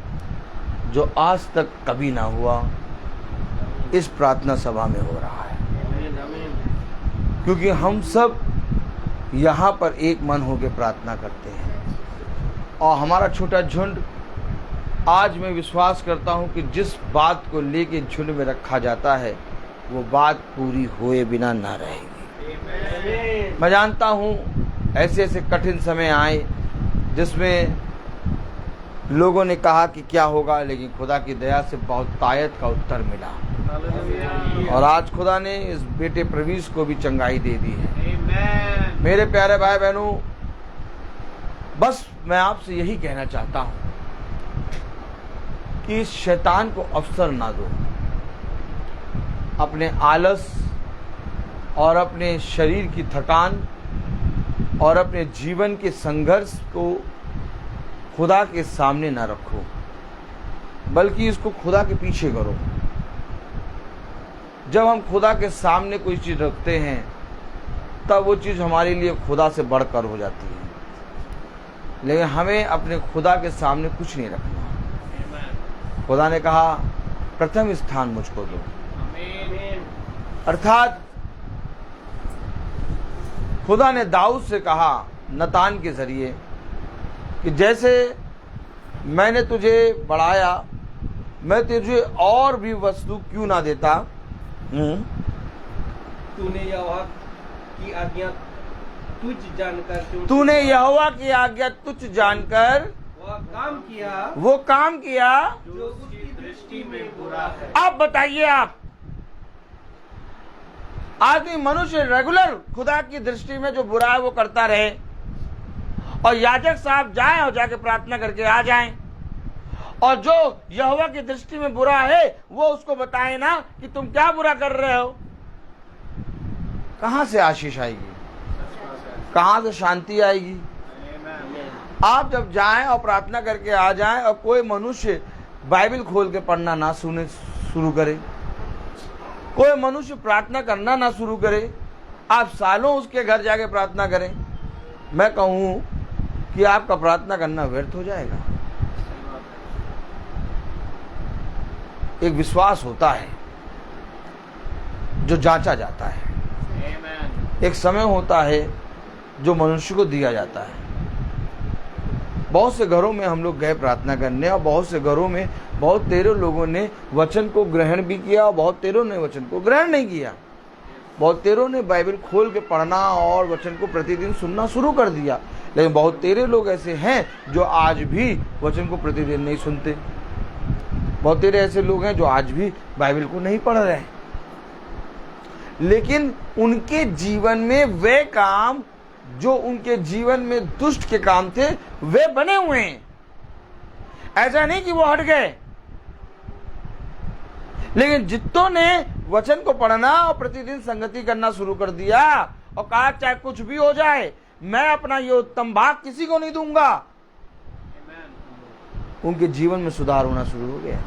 जो आज तक कभी ना हुआ इस प्रार्थना सभा में हो रहा है, क्योंकि हम सब यहाँ पर एक मन होकर प्रार्थना करते हैं और हमारा छोटा झुंड, आज मैं विश्वास करता हूं कि जिस बात को लेके झुंड में रखा जाता है वो बात पूरी हुए बिना ना रहेगी। मैं जानता हूं ऐसे ऐसे कठिन समय आए जिसमें लोगों ने कहा कि क्या होगा, लेकिन खुदा की दया से बहुत तायत का उत्तर मिला और आज खुदा ने इस बेटे प्रवीष को भी चंगाई दे दी है। मेरे प्यारे भाई बहनों, बस मैं आपसे यही कहना चाहता हूं कि इस शैतान को अवसर ना दो। अपने आलस और अपने शरीर की थकान और अपने जीवन के संघर्ष को खुदा के सामने ना रखो, बल्कि इसको खुदा के पीछे करो। जब हम खुदा के सामने कोई चीज़ रखते हैं तब वो चीज़ हमारे लिए खुदा से बढ़कर हो जाती है। लेकिन हमें अपने खुदा के सामने कुछ नहीं रखना। खुदा ने कहा प्रथम स्थान मुझको दो। अर्थात खुदा ने दाऊद से कहा नतान के जरिए कि जैसे मैंने तुझे बढ़ाया, मैं तुझे और भी वस्तु क्यों ना देता। तूने यहोवा की आज्ञा तुझ जानकर तूने यहोवा की आज्ञा तुझ जानकर वो काम किया जो उसकी दृष्टि में बुरा है। अब बताइए, आप आदमी मनुष्य रेगुलर खुदा की दृष्टि में जो बुरा है वो करता रहे, और याजक साहब जाएं और जाके प्रार्थना करके आ जाएं, और जो यहोवा की दृष्टि में बुरा है वो उसको बताए ना कि तुम क्या बुरा कर रहे हो। कहां से आशीष आएगी, कहां से शांति आएगी। आप जब जाएं और प्रार्थना करके आ जाएं और कोई मनुष्य बाइबल खोल के पढ़ना ना सुने शुरू करे, कोई मनुष्य प्रार्थना करना ना शुरू करे, आप सालों उसके घर जाके प्रार्थना करें, मैं कहूं कि आपका प्रार्थना करना व्यर्थ हो जाएगा। एक विश्वास होता है जो जांचा जाता है, एक समय होता है जो मनुष्य को दिया जाता है। बहुत से घरों में हम लोग गए प्रार्थना करने, और बहुत से घरों में बहुत तेरे लोगों ने वचन को ग्रहण भी किया और बहुत तेरों ने वचन को ग्रहण नहीं किया। बहुत तेरों ने बाइबल खोल के पढ़ना और वचन को प्रतिदिन सुनना शुरू कर दिया, लेकिन बहुत तेरे लोग ऐसे हैं जो आज भी वचन को प्रतिदिन नहीं सुनते। बहुत तेरे ऐसे लोग हैं जो आज भी बाइबल को नहीं पढ़ रहे हैं, लेकिन उनके जीवन में वे काम जो उनके जीवन में दुष्ट के काम थे वे बने हुए हैं। ऐसा नहीं कि वो हट गए, लेकिन जितों ने वचन को पढ़ना और प्रतिदिन संगति करना शुरू कर दिया और कहा चाहे कुछ भी हो जाए मैं अपना ये उत्तम भाग किसी को नहीं दूंगा, उनके जीवन में सुधार होना शुरू हो गया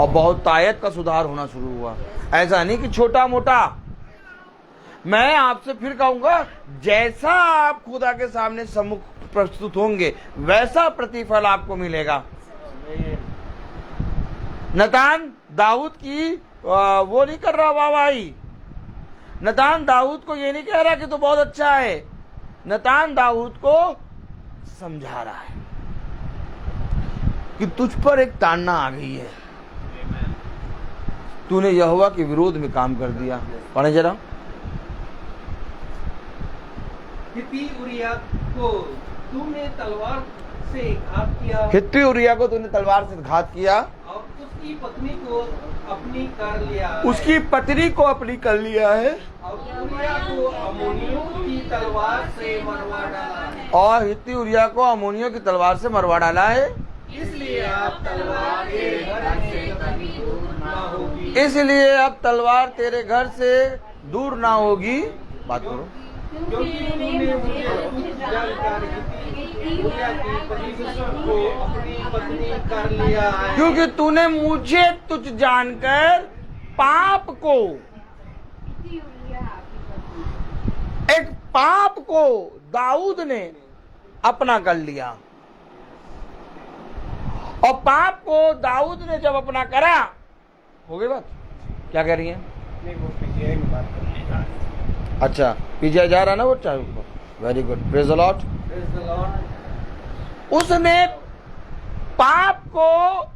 और बहुत तायत का सुधार होना शुरू हुआ। ऐसा नहीं कि छोटा मोटा। मैं आपसे फिर कहूंगा, जैसा आप खुदा के सामने सम्मुख प्रस्तुत होंगे वैसा प्रतिफल आपको मिलेगा। नतान दाऊद की वो नहीं कर रहा वाहवाही। नतान दाऊद को ये नहीं कह रहा कि तो बहुत अच्छा है। नतान दाऊद को समझा रहा है कि तुझ पर एक ताड़ना आ गई है, तूने यहोवा के विरोध में काम कर दिया। पढ़े जरा। हित्ती उरिया को तूने तलवार से घात किया, हित्ती उरिया को तूने तलवार से घात किया और उसकी पत्नी को अपनी कर लिया, उसकी पत्नी को अपनी कर लिया है, और उरिया को अम्मोनियों की तलवार से मरवा डाला है। और हित्ती उरिया को अम्मोनियों की तलवार से मरवा डाला है। इसलिए आप तलवार तेरे घर से कभी दूर ना होगी। इसलिए अब तलवार तेरे घर से दूर ना होगी। बात करो। क्योंकि तूने मुझे तुझ जानकर हित्ती उरिया की पत्नी को अपनी पत्नी कर लिया है। क्योंकि तूने मुझे तुझ जानकर पाप को, एक पाप को दाऊद ने अपना कर लिया, और पाप को दाऊद ने जब अपना करा, हो गई बात। क्या कह रही है? अच्छा, पीछे जा रहा ना वो चाहे ऊपर। Very good, praise the Lord. उसने पाप को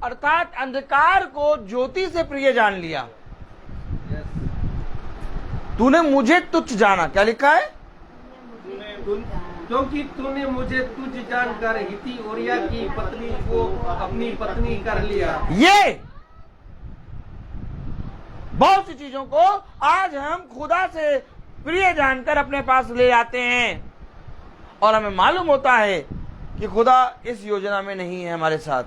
अर्थात अंधकार को ज्योति से प्रिय जान लिया। तूने मुझे तुच्छ जाना, क्या लिखा है? क्योंकि तूने मुझे तुझ जानकर हित्ती उरिया की पत्नी को अपनी पत्नी कर लिया। ये बहुत सी चीजों को आज हम खुदा से प्रिय जानकर अपने पास ले आते हैं, और हमें मालूम होता है कि खुदा इस योजना में नहीं है हमारे साथ,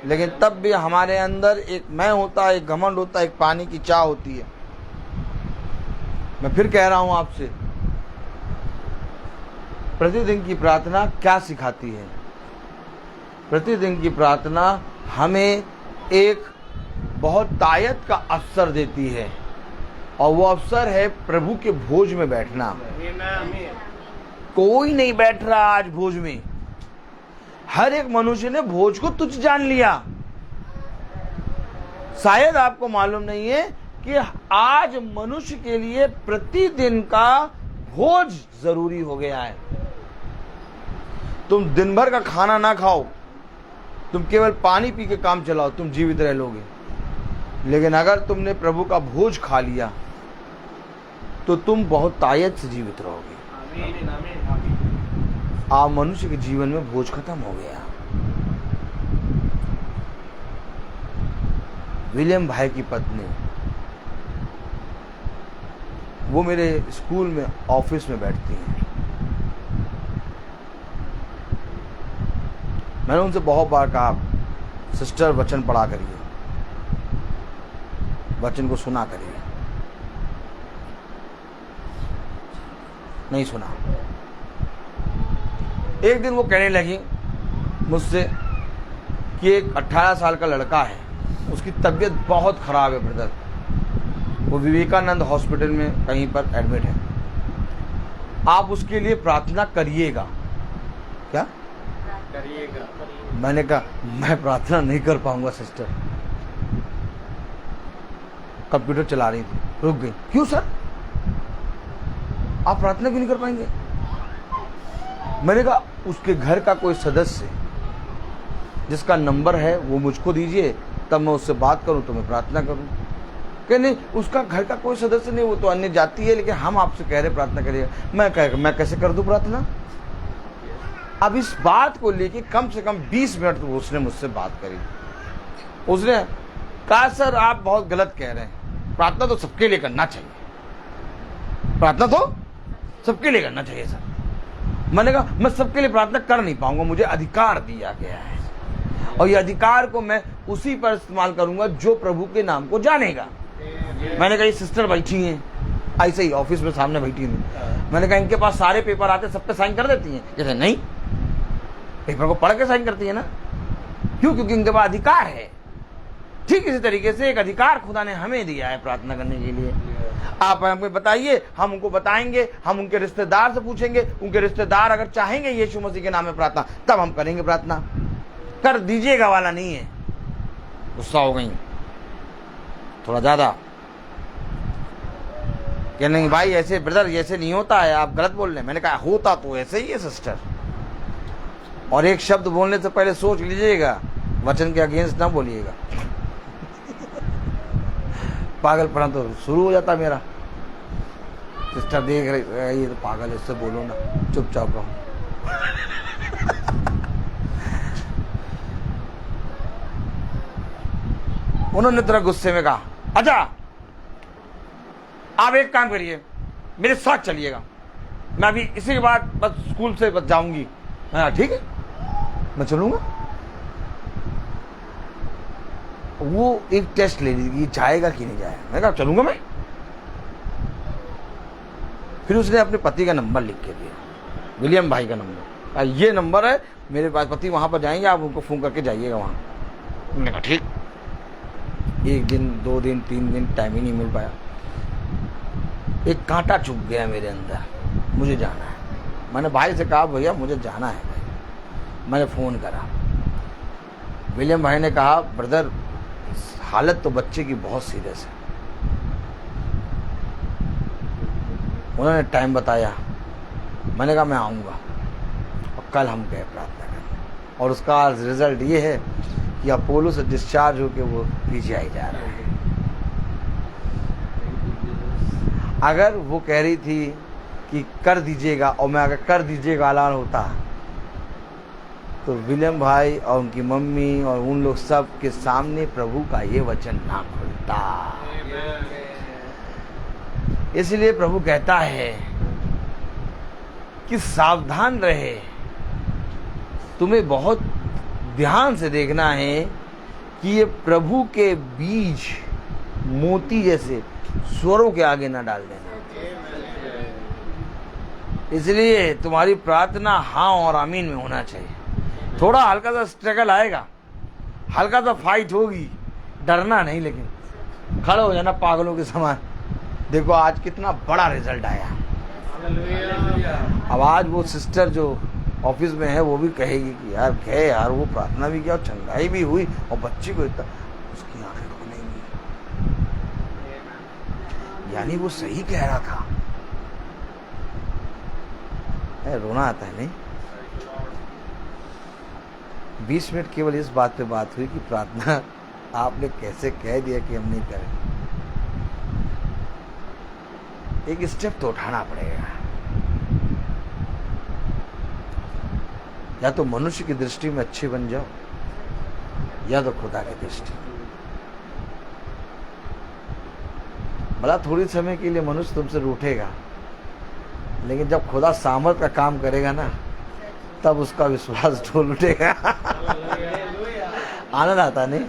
लेकिन तब भी हमारे अंदर एक मैं होता है, एक घमंड होता है, एक पानी की चाह होती है। मैं फिर कह रहा हूं आपसे, प्रतिदिन की प्रार्थना क्या सिखाती है? प्रतिदिन की प्रार्थना हमें एक बहुत तायत का अवसर देती है, और वो अवसर है प्रभु के भोज में बैठना। कोई नहीं बैठ रहा आज भोज में। हर एक मनुष्य ने भोज को तुच्छ जान लिया। शायद आपको मालूम नहीं है कि आज मनुष्य के लिए प्रतिदिन का भोज जरूरी हो गया है। तुम दिन भर का खाना ना खाओ, तुम केवल पानी पी के काम चलाओ, तुम जीवित रह लोगे। लेकिन अगर तुमने प्रभु का भोज खा लिया तो तुम बहुत तायत से जीवित रहोगे। आप मनुष्य के जीवन में भोज खत्म हो गया। विलियम भाई की पत्नी, वो मेरे स्कूल में ऑफिस में बैठती हैं। मैंने उनसे बहुत बार कहा, सिस्टर वचन पढ़ा करिए, वचन को सुना करिए। नहीं सुना। एक दिन वो कहने लगी मुझसे कि एक 18 साल का लड़का है, उसकी तबीयत बहुत खराब है ब्रदर, वो विवेकानंद हॉस्पिटल में कहीं पर एडमिट है, आप उसके लिए प्रार्थना करिएगा। क्या करिएगा? मैंने कहा मैं प्रार्थना नहीं कर पाऊंगा सिस्टर। कंप्यूटर चला रही थी, रुक गई। क्यों सर, आप प्रार्थना क्यों नहीं कर पाएंगे? मैंने कहा उसके घर का कोई सदस्य जिसका नंबर है वो मुझको दीजिए, तब मैं उससे बात करूं तो मैं प्रार्थना करूं। कि नहीं, उसका घर का कोई सदस्य नहीं, वो तो अन्य जाति है, लेकिन हम आपसे कह रहे प्रार्थना करिए। मैं कैसे कर दूं प्रार्थना? अब इस बात को लेके कम से कम 20 मिनट तो उसने मुझसे बात करी। उसने कहा सर आप बहुत गलत कह रहे हैं, प्रार्थना तो सबके लिए करना चाहिए, प्रार्थना तो सबके लिए करना चाहिए सर। मैंने कहा मैं सबके लिए प्रार्थना कर नहीं पाऊंगा, मुझे अधिकार दिया गया है, और ये अधिकार को मैं उसी पर इस्तेमाल करूंगा जो प्रभु के नाम को जानेगा। मैंने कहा ये सिस्टर बैठी हैं, ऐसे ही ऑफिस में सामने बैठी हुई। मैंने कहा इनके पास सारे पेपर आते, सब पे साइन कर देती हैं? जैसे नहीं, पेपर को पढ़ के साइन करती है ना। क्यों? क्योंकि इनके पास अधिकार है। ठीक इसी तरीके से एक अधिकार खुदा ने हमें दिया है प्रार्थना करने के लिए। आप हमें बताइए, हम उनको बताएंगे, हम उनके रिश्तेदार से पूछेंगे, उनके रिश्तेदार अगर चाहेंगे यीशु मसीह के नाम में प्रार्थना, तब हम करेंगे प्रार्थना। कर दीजिएगा वाला नहीं है। गुस्सा हो गई थोड़ा ज्यादा, कि नहीं भाई ऐसे ब्रदर ऐसे नहीं होता है, आप गलत बोल रहे हैं। मैंने कहा होता तो ऐसे ही है सिस्टर, और एक शब्द बोलने से पहले सोच लीजिएगा, वचन के अगेंस्ट ना बोलिएगा। पागलपना तो शुरू हो जाता मेरा। सिस्टर देख रही ये तो पागल है, इससे बोलो ना, चुपचाप रहो। उन्होंने तरह गुस्से में कहा अच्छा आप एक काम करिए, मेरे साथ चलिएगा, मैं अभी इसी के बाद बस स्कूल से बस जाऊंगी। हाँ ठीक है, मैं चलूंगा। वो एक टेस्ट ले ली कि जाएगा कि नहीं जाएगा। मैंने कहा चलूंगा मैं। फिर उसने अपने पति का नंबर लिख के दिया, विलियम भाई का नंबर, ये नंबर है मेरे पास, पति वहां पर जाएंगे, आप उनको फोन करके जाइएगा वहां। मैंने कहा ठीक। एक दिन, 2 दिन, 3 दिन टाइम ही नहीं मिल पाया। एक कांटा चुभ गया मेरे अंदर, मुझे जाना है। मैंने भाई से कहा भैया मुझे जाना है भाई। मैंने फ़ोन करा, विलियम भाई ने कहा ब्रदर हालत तो बच्चे की बहुत सीरियस है। उन्होंने टाइम बताया, मैंने कहा मैं आऊँगा, और कल हम गए प्रार्थना करने, और उसका रिजल्ट ये है कि अपोलो से डिस्चार्ज होकर वो पीजीआई जा रहा है। अगर वो कह रही थी कि कर दीजिएगा, और मैं अगर कर दीजिएगा ऐलान होता, तो विलियम भाई और उनकी मम्मी और उन लोग सब के सामने प्रभु का ये वचन ना खुलता। इसलिए प्रभु कहता है कि सावधान रहे, तुम्हें बहुत ध्यान से देखना है कि ये प्रभु के बीज मोती जैसे स्वरों के आगे ना डाल देना। इसलिए तुम्हारी प्रार्थना हाँ और आमीन में होना चाहिए। थोड़ा हल्का सा स्ट्रगल आएगा, हल्का सा फाइट होगी, डरना नहीं, लेकिन खड़े हो जाना पागलों के समान। देखो आज कितना बड़ा रिजल्ट आया। अब आज वो सिस्टर जो ऑफिस में है वो भी कहेगी कि यार गए यार, वो प्रार्थना भी किया और चंगाई भी हुई और बच्ची को इतना, उसकी आंखें खुलेंगी, यानी वो सही कह रहा था। रोना आता है नहीं? 20 मिनट केवल इस बात पे बात हुई कि प्रार्थना आपने कैसे कह दिया कि हम नहीं करें। एक स्टेप तो उठाना पड़ेगा। या तो मनुष्य की दृष्टि में अच्छे बन जाओ, या तो खुदा की दृष्टि। भला थोड़ी समय के लिए मनुष्य तुमसे रूठेगा, लेकिन जब खुदा सामर्थ का काम करेगा ना, तब उसका विश्वास ढोल उठेगा। आनंद आता नहीं?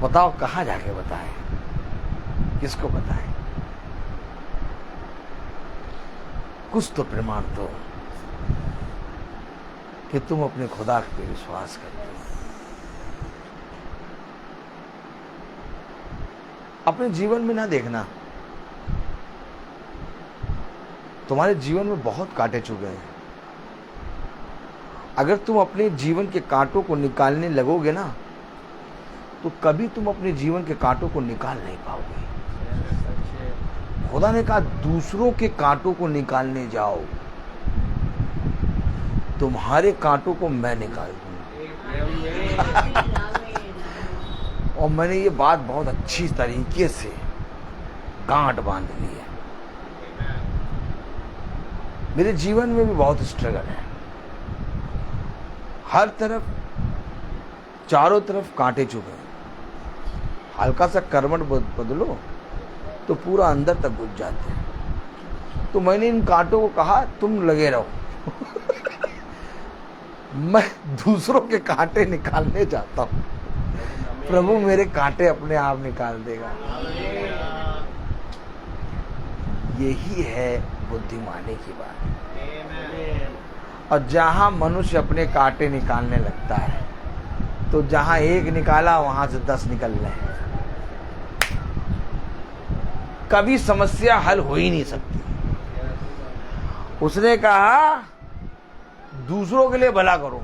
बताओ कहाँ जाके बताएं, किसको बताएं? कुछ तो प्रमाण दो कि तुम अपने खुदा पे विश्वास करते हो। अपने जीवन में ना देखना, तुम्हारे जीवन में बहुत कांटे चुभे हैं। अगर तुम अपने जीवन के कांटों को निकालने लगोगे ना, तो कभी तुम अपने जीवन के कांटों को निकाल नहीं पाओगे। खुदा ने कहा दूसरों के कांटों को निकालने जाओ, तुम्हारे कांटों को मैं निकाल दूंगा। और मैंने ये बात बहुत अच्छी तरीके से गांठ बांध ली है। मेरे जीवन में भी बहुत स्ट्रगल है, हर तरफ चारों तरफ कांटे चुभे हैं। हल्का सा कर्मठ बदलो तो पूरा अंदर तक घुस जाते हैं। तो मैंने इन कांटों को कहा तुम लगे रहो। मैं दूसरों के कांटे निकालने जाता हूं, प्रभु मेरे कांटे अपने आप निकाल देगा। यही है बुद्धिमानी की बात। और जहां मनुष्य अपने कांटे निकालने लगता है, तो जहां एक निकाला वहां से 10 निकल रहे हैं। कभी समस्या हल हो ही नहीं सकती। उसने कहा दूसरों के लिए भला करो,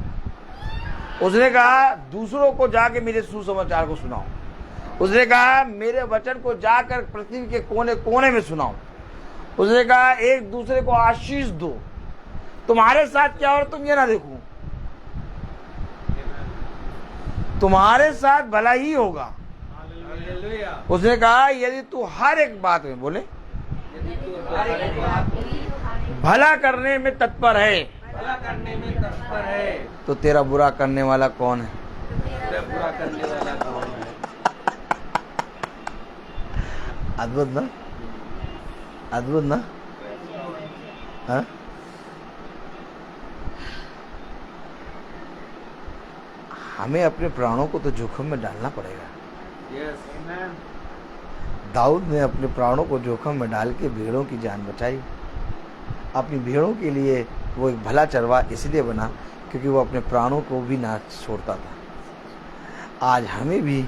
उसने कहा दूसरों को जाके मेरे सुसमाचार को सुनाओ, उसने कहा मेरे वचन को जाकर पृथ्वी के कोने कोने में सुनाओ, उसने कहा एक दूसरे को आशीष दो। तुम्हारे साथ क्या हो तुम ये ना देखो, तुम्हारे साथ भला ही होगा। उसने कहा यदि तू हर एक बात में बोले भला करने में तत्पर है, भला करने में तत्पर है, तो तेरा बुरा करने वाला कौन है? तेरा बुरा करने वाला कौन है? अद्भुत ना, अद्भुत ना। हाँ? हमें अपने प्राणों को तो जोखिम में डालना पड़ेगा। दाऊद ने अपने प्राणों को जोखिम में डाल के भेड़ों की जान बचाई। अपनी भेड़ों के लिए वो एक भला चरवा इसलिए बना क्योंकि वो अपने प्राणों को भी ना छोड़ता था। आज हमें भी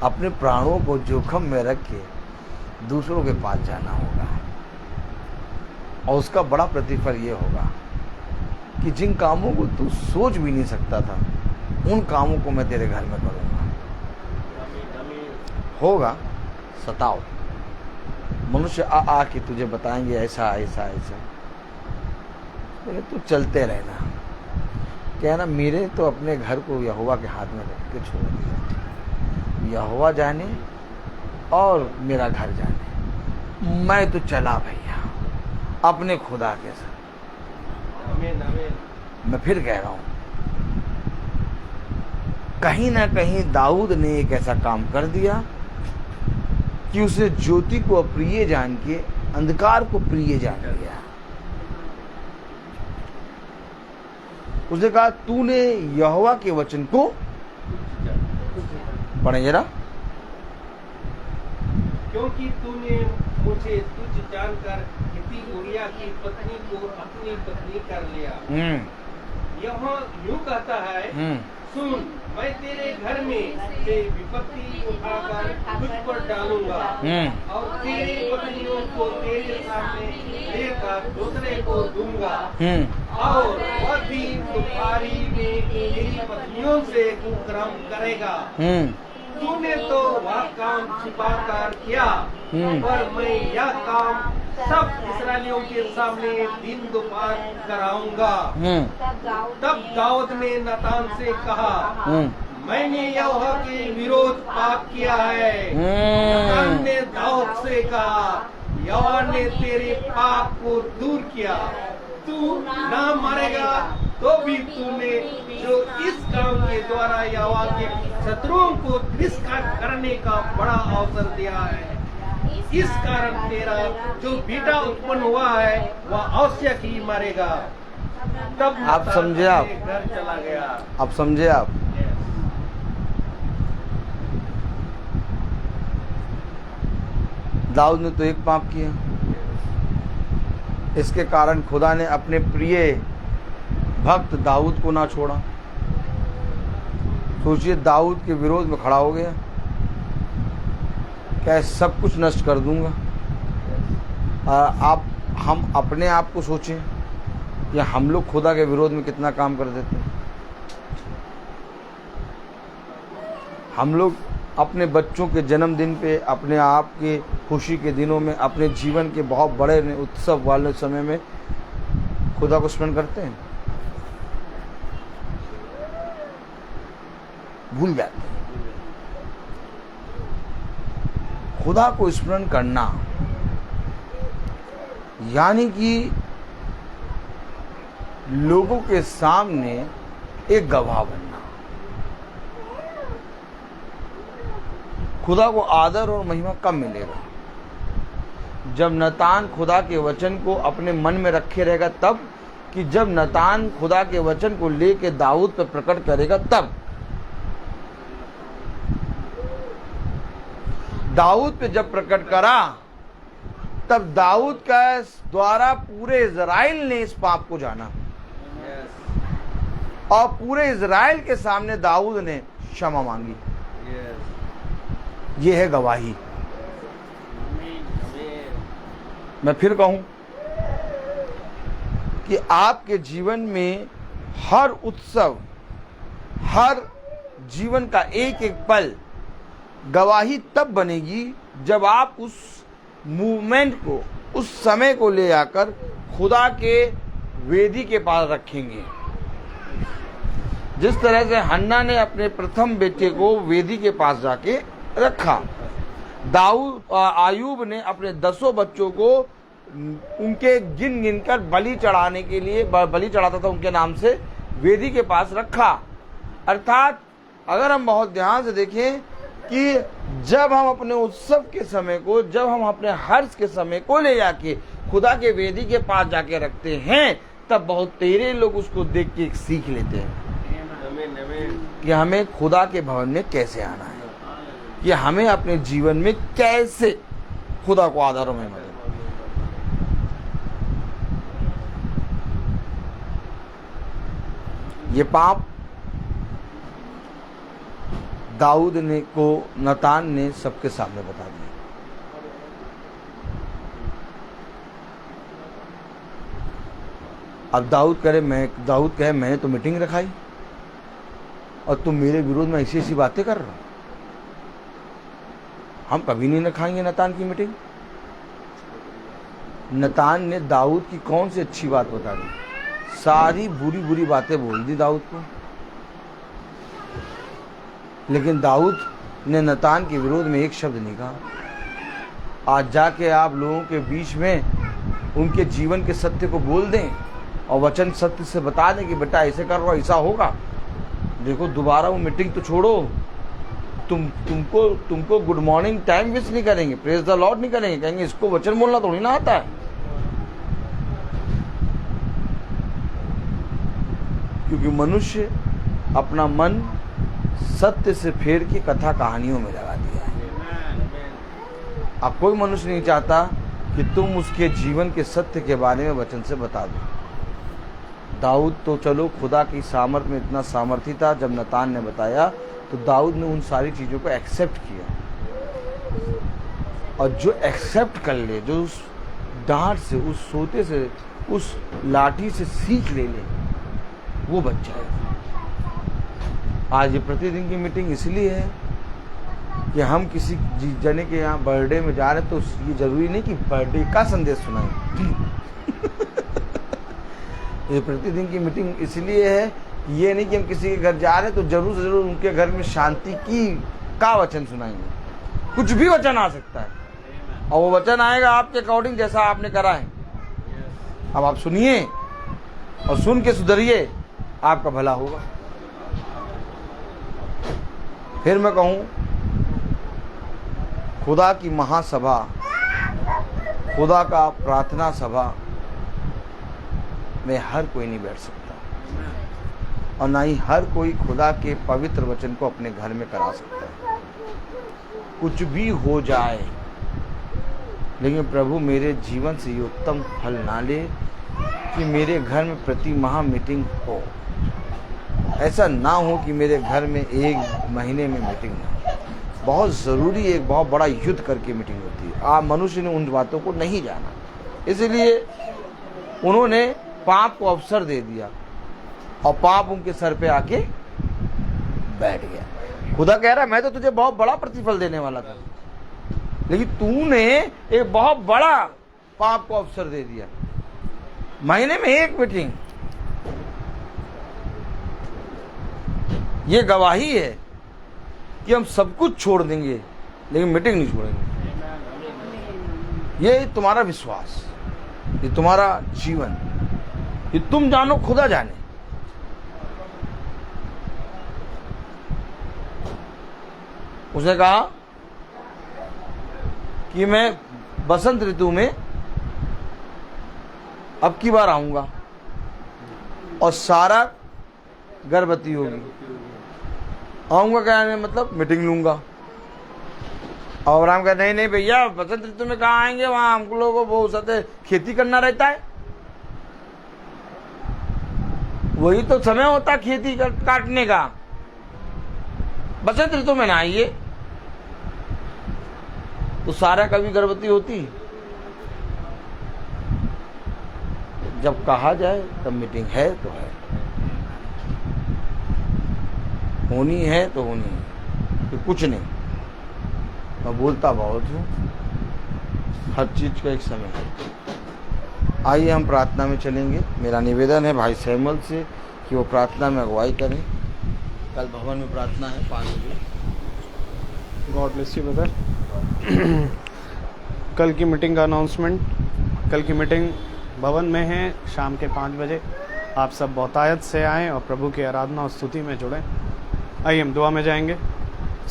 अपने प्राणों को जोखिम में रख के दूसरों के पास जाना होगा, और उसका बड़ा प्रतिफल ये होगा कि जिन कामों को तू सोच भी नहीं सकता था, उन कामों को मैं तेरे घर में करूँगा। होगा, सताओ, मनुष्य आ के तुझे बताएंगे ऐसा ऐसा ऐसा, लेकिन तू चलते रहना। कहना मेरे तो अपने घर को यहोवा के हाथ में रख के छोड़ दिया, यहोवा जाने और मेरा घर जाने, मैं तो चला भैया अपने खुदा के साथ। आमीन, आमीन। मैं फिर कह रहा हूं, कहीं ना कहीं दाऊद ने एक ऐसा काम कर दिया कि उसने ज्योति को अप्रिय जान के अंधकार को प्रिय जान लिया। उसने कहा तूने यहोवा के वचन को, पढ़े जरा, क्योंकि तूने मुझे तुझ जानकर व्यक्ति उरिया की पत्नी को अपनी पत्नी कर लिया। यहाँ यूं कहता है, सुन, मैं तेरे घर में से विपत्ति उठाकर तुझ पर डालूंगा और तेरी पत्नियों को तेरे सामने लेकर दूसरे को दूंगा और वह भी तुम्हारी में तेरी पत्नियों से कुकर्म करेगा। तूने तो वह काम छिपा कर किया, पर मैं यह काम सब इस्राएलियों के सामने दिन दोपहर कराऊंगा। तब दाऊद ने नतान से कहा, मैंने यहोवा के विरोध पाप किया है। नतान ने दाऊद से कहा, यहोवा ने तेरे पाप को दूर किया, तू ना मरेगा। तो भी तूने जो इस काम के द्वारा यहोवा के शत्रुओं को तिरस्कार करने का बड़ा अवसर दिया है, इस कारण तेरा जो बेटा उत्पन्न हुआ है वह अवश्य ही मरेगा। तब आप समझे? आप घर चला गया। आप समझे? आप दाऊद ने तो एक पाप किया, इसके कारण खुदा ने अपने प्रिय भक्त दाऊद को ना छोड़ा। सोचिए, दाऊद के विरोध में खड़ा हो गया, क्या सब कुछ नष्ट कर दूंगा। हम अपने आप को सोचें, या हम लोग खुदा के विरोध में कितना काम कर देते हैं। हम लोग अपने बच्चों के जन्मदिन पे, अपने आप के खुशी के दिनों में, अपने जीवन के बहुत बड़े उत्सव वाले समय में खुदा को स्मरण करते हैं, भूल जाते हैं। खुदा को स्मरण करना यानी कि लोगों के सामने एक गवाह बनना। खुदा को आदर और महिमा कब मिलेगा? जब नतान खुदा के वचन को अपने मन में रखे रहेगा तब, कि जब नतान खुदा के वचन को लेके दाऊद पर प्रकट करेगा तब। दाऊद पे जब प्रकट करा तब दाऊद का द्वारा पूरे इज़राइल ने इस पाप को जाना, और पूरे इज़राइल के सामने दाऊद ने क्षमा मांगी। ये है गवाही। मैं फिर कहूं कि आपके जीवन में हर उत्सव, हर जीवन का एक एक पल गवाही तब बनेगी जब आप उस मूवमेंट को, उस समय को ले आकर खुदा के वेदी के पास रखेंगे। जिस तरह से हन्ना ने अपने प्रथम बेटे को वेदी के पास जाके रखा, आयूब ने अपने 10 बच्चों को उनके गिन गिन कर बलि चढ़ाने के लिए, बलि चढ़ाता था उनके नाम से, वेदी के पास रखा। अर्थात अगर हम बहुत ध्यान से देखें कि जब हम अपने उत्सव के समय को, जब हम अपने हर्ष के समय को ले जाके खुदा के वेदी के पास जाके रखते हैं, तब बहुत तेरे लोग उसको देख के सीख लेते हैं कि हमें खुदा के भवन में कैसे आना है, कि हमें अपने जीवन में कैसे खुदा को आदर में मिले। ये पाप दाऊद ने को नतान ने सबके सामने बता दिया। अब दाऊद कहे मैंने तो मीटिंग रखाई और तुम मेरे विरोध में ऐसी ऐसी बातें कर रहे हो। हम कभी नहीं रखाएंगे नतान की मीटिंग। नतान ने दाऊद की कौन सी अच्छी बात बता दी? सारी बुरी बुरी बातें बोल दी दाऊद को, लेकिन दाऊद ने नतान के विरोध में एक शब्द नहीं कहा। आज जाके आप लोगों के बीच में उनके जीवन के सत्य को बोल दें और वचन सत्य से बता दें कि बेटा ऐसे कर रहा, ऐसा होगा। देखो, दोबारा वो मीटिंग तो छोड़ो, तुमको गुड मॉर्निंग टाइम विश नहीं करेंगे, प्रेज द लॉर्ड नहीं करेंगे, कहेंगे इसको वचन बोलना थोड़ी ना आता है। क्योंकि मनुष्य अपना मन सत्य से फेर के कथा कहानियों में लगा दिया है। अब कोई मनुष्य नहीं चाहता कि तुम उसके जीवन के सत्य के बारे में वचन से बता दो। दाऊद तो चलो खुदा की सामर्थ में इतना सामर्थी था, जब नतान ने बताया तो दाऊद ने उन सारी चीज़ों को एक्सेप्ट किया। और जो एक्सेप्ट कर ले, जो उस डांट से, उस सोते से, उस लाठी से सीख ले, वो बच जाए। आज ये प्रतिदिन की मीटिंग इसलिए है कि हम किसी जने के यहाँ बर्थडे में जा रहे हैं, तो ये जरूरी नहीं कि बर्थडे का संदेश सुनाएं। ये प्रतिदिन की मीटिंग इसलिए है, ये नहीं कि हम किसी के घर जा रहे हैं तो जरूर से जरूर उनके घर में शांति का वचन सुनाएंगे। कुछ भी वचन आ सकता है, और वो वचन आएगा आपके अकॉर्डिंग जैसा आपने करा है। अब आप सुनिए और सुन के सुधरिए, आपका भला होगा। फिर मैं कहूं, खुदा की महासभा, खुदा का प्रार्थना सभा में हर कोई नहीं बैठ सकता, और ना ही हर कोई खुदा के पवित्र वचन को अपने घर में करा सकता है। कुछ भी हो जाए, लेकिन प्रभु मेरे जीवन से ये उत्तम फल ना ले कि मेरे घर में प्रति माह मीटिंग हो। ऐसा ना हो कि मेरे घर में एक महीने में मीटिंग हो। बहुत ज़रूरी एक बहुत बड़ा युद्ध करके मीटिंग होती है। आप मनुष्य ने उन बातों को नहीं जाना, इसलिए उन्होंने पाप को अवसर दे दिया और पाप उनके सर पे आके बैठ गया। खुदा कह रहा है मैं तो तुझे बहुत बड़ा प्रतिफल देने वाला था, लेकिन तूने एक बहुत बड़ा पाप को अवसर दे दिया। महीने में एक मीटिंग, ये गवाही है कि हम सब कुछ छोड़ देंगे लेकिन मीटिंग नहीं छोड़ेंगे। ये तुम्हारा विश्वास, ये तुम्हारा जीवन, ये तुम जानो खुदा जाने। उसने कहा कि मैं बसंत ऋतु में अब की बार आऊंगा और सारा गर्भवती होगी। आऊंगा कहने मतलब मीटिंग लूंगा। और अब्राहम कहते नहीं नहीं भैया, बसंत ऋतु में कहाँ आएंगे, वहां हम लोगों को वो सत्य खेती करना रहता है, वही तो समय होता खेती काटने का। बसंत ऋतु में ना आइए। तो सारा कभी गर्भवती होती? जब कहा जाए तब मीटिंग है तो है, होनी है तो होनी है, तो कुछ नहीं। मैं बोलता बहुत हूँ, हर चीज का एक समय है। आइए हम प्रार्थना में चलेंगे। मेरा निवेदन है भाई सैमुअल से कि वो प्रार्थना में अगुवाई करें। कल भवन में प्रार्थना है 5 बजे। God bless you brother. कल की मीटिंग का अनाउंसमेंट, कल की मीटिंग भवन में है शाम के 5 बजे। आप सब बहुतायत से आएँ और प्रभु की आराधना और स्तुति में जुड़ें। आइए हम दुआ में जाएंगे।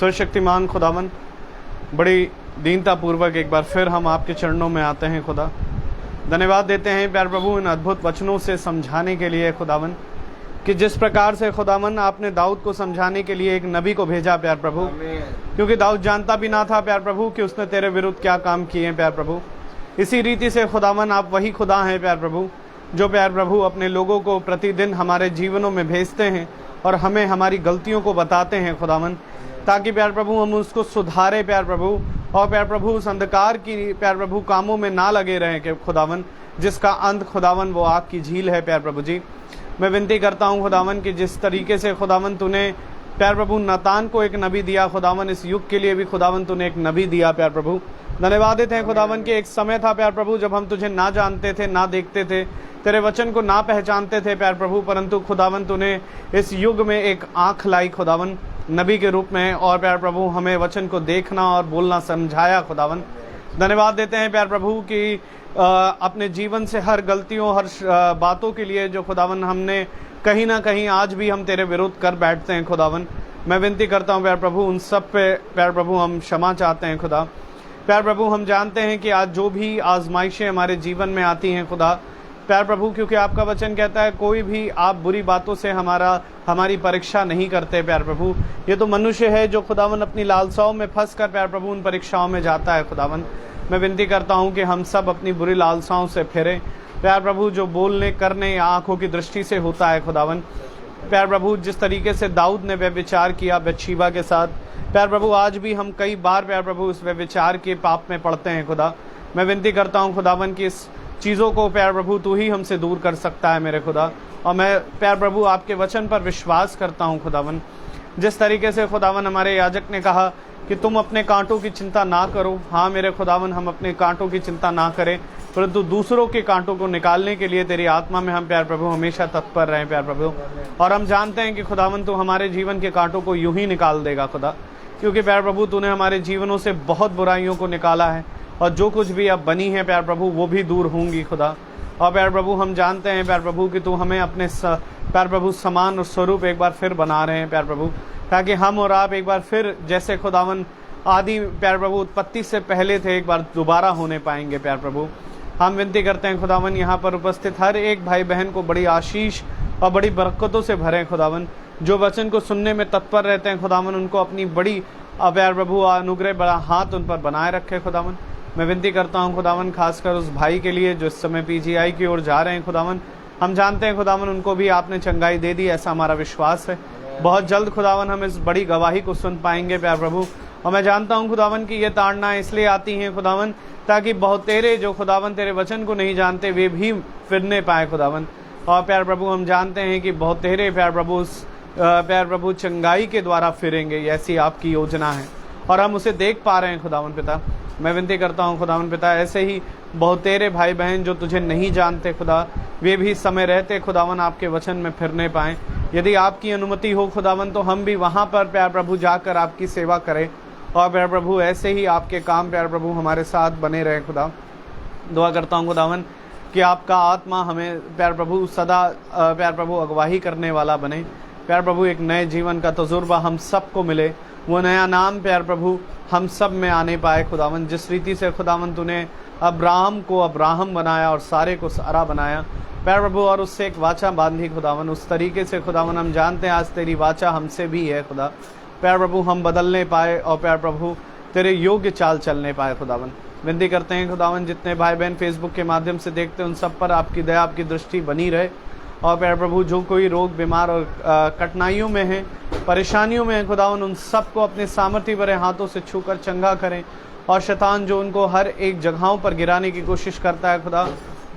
सर्वशक्तिमान खुदावन, बड़ी दीनता पूर्वक एक बार फिर हम आपके चरणों में आते हैं खुदा। धन्यवाद देते हैं प्यार प्रभु इन अद्भुत वचनों से समझाने के लिए खुदावन, कि जिस प्रकार से खुदावन आपने दाऊद को समझाने के लिए एक नबी को भेजा प्यार प्रभु, क्योंकि दाऊद जानता भी ना था प्यार प्रभु कि उसने तेरे विरुद्ध क्या काम किए हैं प्यार प्रभु। इसी रीति से खुदावन आप वही खुदा हैं प्यार प्रभु, जो प्यार प्रभु अपने लोगों को प्रतिदिन हमारे जीवनों में भेजते हैं और हमें हमारी गलतियों को बताते हैं खुदावन, ताकि प्यार प्रभु हम उसको सुधारे प्यार प्रभु, और प्यार प्रभु उस अंधकार की प्यार प्रभु कामों में ना लगे रहें कि खुदावन, जिसका अंत खुदावन वो आग की झील है प्यार प्रभु जी। मैं विनती करता हूँ खुदावन कि जिस तरीके से खुदावन तूने प्यार प्रभु नतान को एक नबी दिया खुदावन, इस युग के लिए भी खुदावन तूने एक नबी दिया प्यार प्रभु। धन्यवादित हैं खुदावन कि एक समय था प्यार प्रभु जब हम तुझे ना जानते थे, ना देखते थे, तेरे वचन को ना पहचानते थे प्यार प्रभु, परंतु खुदावन तूने इस युग में एक आंख लाई खुदावन नबी के रूप में, और प्यार प्रभु हमें वचन को देखना और बोलना समझाया खुदावन। धन्यवाद देते हैं प्यार प्रभु कि अपने जीवन से हर गलतियों, हर बातों के लिए जो खुदावन हमने कहीं ना कहीं आज भी हम तेरे विरुद्ध कर बैठते हैं खुदावन, मैं विनती करता हूँ प्यार प्रभु उन सब पे प्यार प्रभु हम क्षमा चाहते हैं खुदा। प्यार प्रभु हम जानते हैं कि आज जो भी आजमाइशें हमारे जीवन में आती हैं खुदा प्यार प्रभु, क्योंकि आपका वचन कहता है कोई भी आप बुरी बातों से हमारी परीक्षा नहीं करते प्यार प्रभु। ये तो मनुष्य है जो खुदावन अपनी लालसाओं में फंस कर प्यार प्रभु उन परीक्षाओं में जाता है खुदावन। मैं विनती करता हूँ कि हम सब अपनी बुरी लालसाओं से फिरें। प्यार प्रभु, जो बोलने करने या आंखों की दृष्टि से होता है खुदावन, प्यार प्रभु जिस तरीके से दाऊद ने व्यभिचार किया बतशेबा के साथ, प्यार प्रभु आज भी हम कई बार प्यार प्रभु उस व्यभिचार के पाप में पड़ते हैं खुदा। मैं विनती करता हूँ खुदावन कि इस चीज़ों को प्यार प्रभु तू ही हमसे दूर कर सकता है मेरे खुदा। और मैं प्यार प्रभु आपके वचन पर विश्वास करता हूँ खुदावन, जिस तरीके से खुदावन हमारे याजक ने कहा कि तुम अपने कांटों की चिंता ना करो। हाँ मेरे खुदावन, हम अपने कांटों की चिंता ना करें, परंतु दूसरों के कांटों को निकालने के लिए तेरी आत्मा में हम प्यार प्रभु हमेशा तत्पर रहें प्यार प्रभु। और हम जानते हैं कि खुदावन तू हमारे जीवन के कांटों को यूं ही निकाल देगा खुदा, क्योंकि प्यार प्रभु तूने हमारे जीवनों से बहुत बुराइयों को निकाला है, और जो कुछ भी अब बनी है प्यार प्रभु वो भी दूर होंगी खुदा। और प्यार प्रभु हम जानते हैं प्यार प्रभु कि तू हमें अपने प्यार प्रभु समान और स्वरूप एक बार फिर बना रहे हैं प्यार प्रभु, ताकि हम और आप एक बार फिर जैसे खुदावन आदि प्यार प्रभु उत्पत्ति से पहले थे एक बार दोबारा होने पाएंगे प्यार प्रभु। हम विनती करते हैं खुदावन यहाँ पर उपस्थित हर एक भाई बहन को बड़ी आशीष और बड़ी बरकतों से भरें खुदावन। जो वचन को सुनने में तत्पर रहते हैं खुदावन, उनको अपनी बड़ी प्यार प्रभु अनुग्रह बड़ा हाथ उन पर बनाए रखे खुदावन। मैं विनती करता हूँ खुदावन खासकर उस भाई के लिए जो इस समय PGI की ओर जा रहे हैं खुदावन। हम जानते हैं खुदावन उनको भी आपने चंगाई दे दी, ऐसा हमारा विश्वास है। बहुत जल्द खुदावन हम इस बड़ी गवाही को सुन पाएंगे प्यार प्रभु। और मैं जानता हूँ खुदावन की ये ताड़ना इसलिए आती हैं खुदावन, ताकि बहुत तेरे जो खुदावन तेरे वचन को नहीं जानते वे भी फिरने पाए खुदावन। और प्यार प्रभु हम जानते हैं कि बहुत तेरे प्यार प्रभु प्यार प्रभु चंगाई के द्वारा फिरेंगे, ऐसी आपकी योजना है और हम उसे देख पा रहे हैं खुदावन पिता। मैं विनती करता हूँ खुदावन पिता, ऐसे ही बहुत तेरे भाई बहन जो तुझे नहीं जानते खुदा, वे भी समय रहते खुदावन आपके वचन में फिरने पाएँ। यदि आपकी अनुमति हो खुदावन तो हम भी वहाँ पर प्यार प्रभु जाकर आपकी सेवा करें, और प्यार प्रभु ऐसे ही आपके काम प्यार प्रभु हमारे साथ बने रहे खुदा। दुआ करता हूँ खुदावन कि आपका आत्मा हमें प्यार प्रभु सदा प्यार प्रभु अगवाही करने वाला बने। प्यार प्रभु एक नए जीवन का तजुर्बा हम सबको मिले, वो नया नाम प्यार प्रभु हम सब में आने पाए खुदावन। जिस रीति से खुदावन तूने अब्राहम को अब्राहम बनाया और सारे को सारा बनाया प्यार प्रभु, और उससे एक वाचा बांधी खुदावन, उस तरीके से खुदावन हम जानते हैं आज तेरी वाचा हमसे भी है खुदा। प्यार प्रभु हम बदलने पाए और प्यार प्रभु तेरे योग्य चाल चलने पाए खुदावन। विनती करते हैं खुदावन जितने भाई बहन फेसबुक के माध्यम से देखते हैं उन सब पर आपकी दया आपकी दृष्टि बनी रहे। और प्यार प्रभु जो कोई रोग बीमार और कठिनाइयों में है, परेशानियों में है खुदावन, उन सबको अपने सामर्थ्य भरे हाथों से छूकर चंगा करें। और शैतान जो उनको हर एक जगहों पर गिराने की कोशिश करता है खुदा,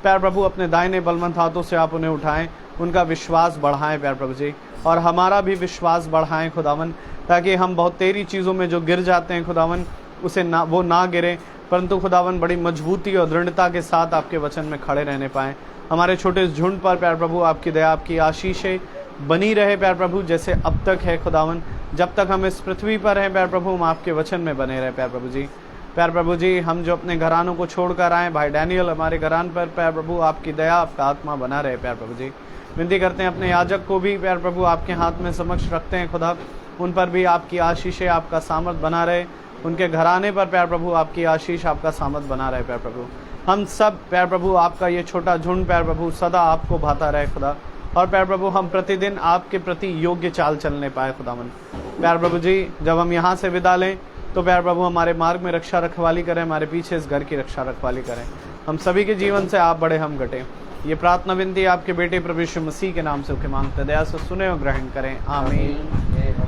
प्यार प्रभु अपने दाहिने बलवंत हाथों से आप उन्हें उठाएं, उनका विश्वास बढ़ाएं प्यार प्रभु जी, और हमारा भी विश्वास बढ़ाएं खुदावन, ताकि हम बहुत तेरी चीज़ों में जो गिर जाते हैं खुदावन उसे वो ना गिरें, परंतु खुदावन बड़ी मजबूती और दृढ़ता के साथ आपके वचन में खड़े रहने पाएँ। हमारे छोटे इस झुंड पर प्यार प्रभु आपकी दया आपकी आशीषें बनी रहे प्यार प्रभु, जैसे अब तक है खुदावन। जब तक हम इस पृथ्वी पर हैं प्यार प्रभु हम आपके वचन में बने रहे प्यार प्रभु जी। प्यार प्रभु जी हम जो अपने घरानों को छोड़कर आए, भाई डैनियल हमारे घरान पर प्यार प्रभु आपकी दया आपका आत्मा बना रहे प्यार प्रभु जी। विनती करते हैं अपने याजक को भी प्यार प्रभु आपके हाथ में समक्ष रखते हैं खुदा, उन पर भी आपकी आशीषें आपका सामर्थ बना रहे, उनके घराने पर प्यार प्रभु आपकी आशीष आपका सामर्थ बना रहे प्यार प्रभु। हम सब प्यार प्रभु आपका ये छोटा झुंड प्यार प्रभु सदा आपको भाता रहे खुदा, और प्यार प्रभु हम प्रतिदिन आपके प्रति योग्य चाल चलने पाए खुदावन। प्यार प्रभु जी जब हम यहाँ से विदा लें तो प्यार प्रभु हमारे मार्ग में रक्षा रखवाली करें, हमारे पीछे इस घर की रक्षा रखवाली करें, हम सभी के जीवन से आप बड़े हम घटे। ये प्रार्थना विनती आपके बेटे प्रभु यीशु मसीह के नाम से उनके मांगते, दया से सुने और ग्रहण करें, आमीन।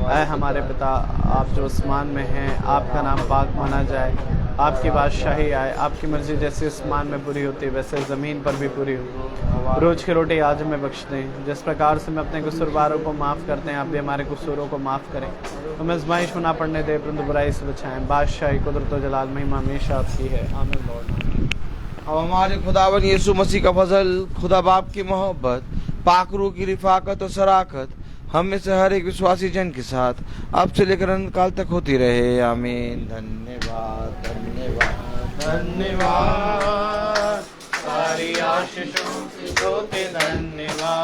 ऐ हमारे पिता आप जो आसमान में हैं, आपका नाम पाक माना जाए, आपकी बादशाही आए, आपकी मर्जी जैसे आसमान में पूरी होती है वैसे ज़मीन पर भी पूरी हो। रोज़ की रोटी आज हमें बख्श दें, जिस प्रकार से हम अपने कसूरवारों को माफ़ करते हैं आप भी हमारे कसूरों को माफ़ करें। हमें आज़माइश में ना पड़ने दे परंतु बुराई से बचाएं। बादशाही कुदरत और जलाल महिमा हमेशा आपकी है, आमीन लॉर्ड। अब हमारे खुदावन यीशु मसीह का फजल, खुदा बाप की मोहब्बत, पाक रूह की रिफाकत और शराकत हम में से हर एक विश्वासी जन के साथ अब से लेकर अनंत काल तक होती रहे, आमीन। धन्यवाद धन्यवाद धन्यवाद, सारी आशीषों से होते धन्यवाद।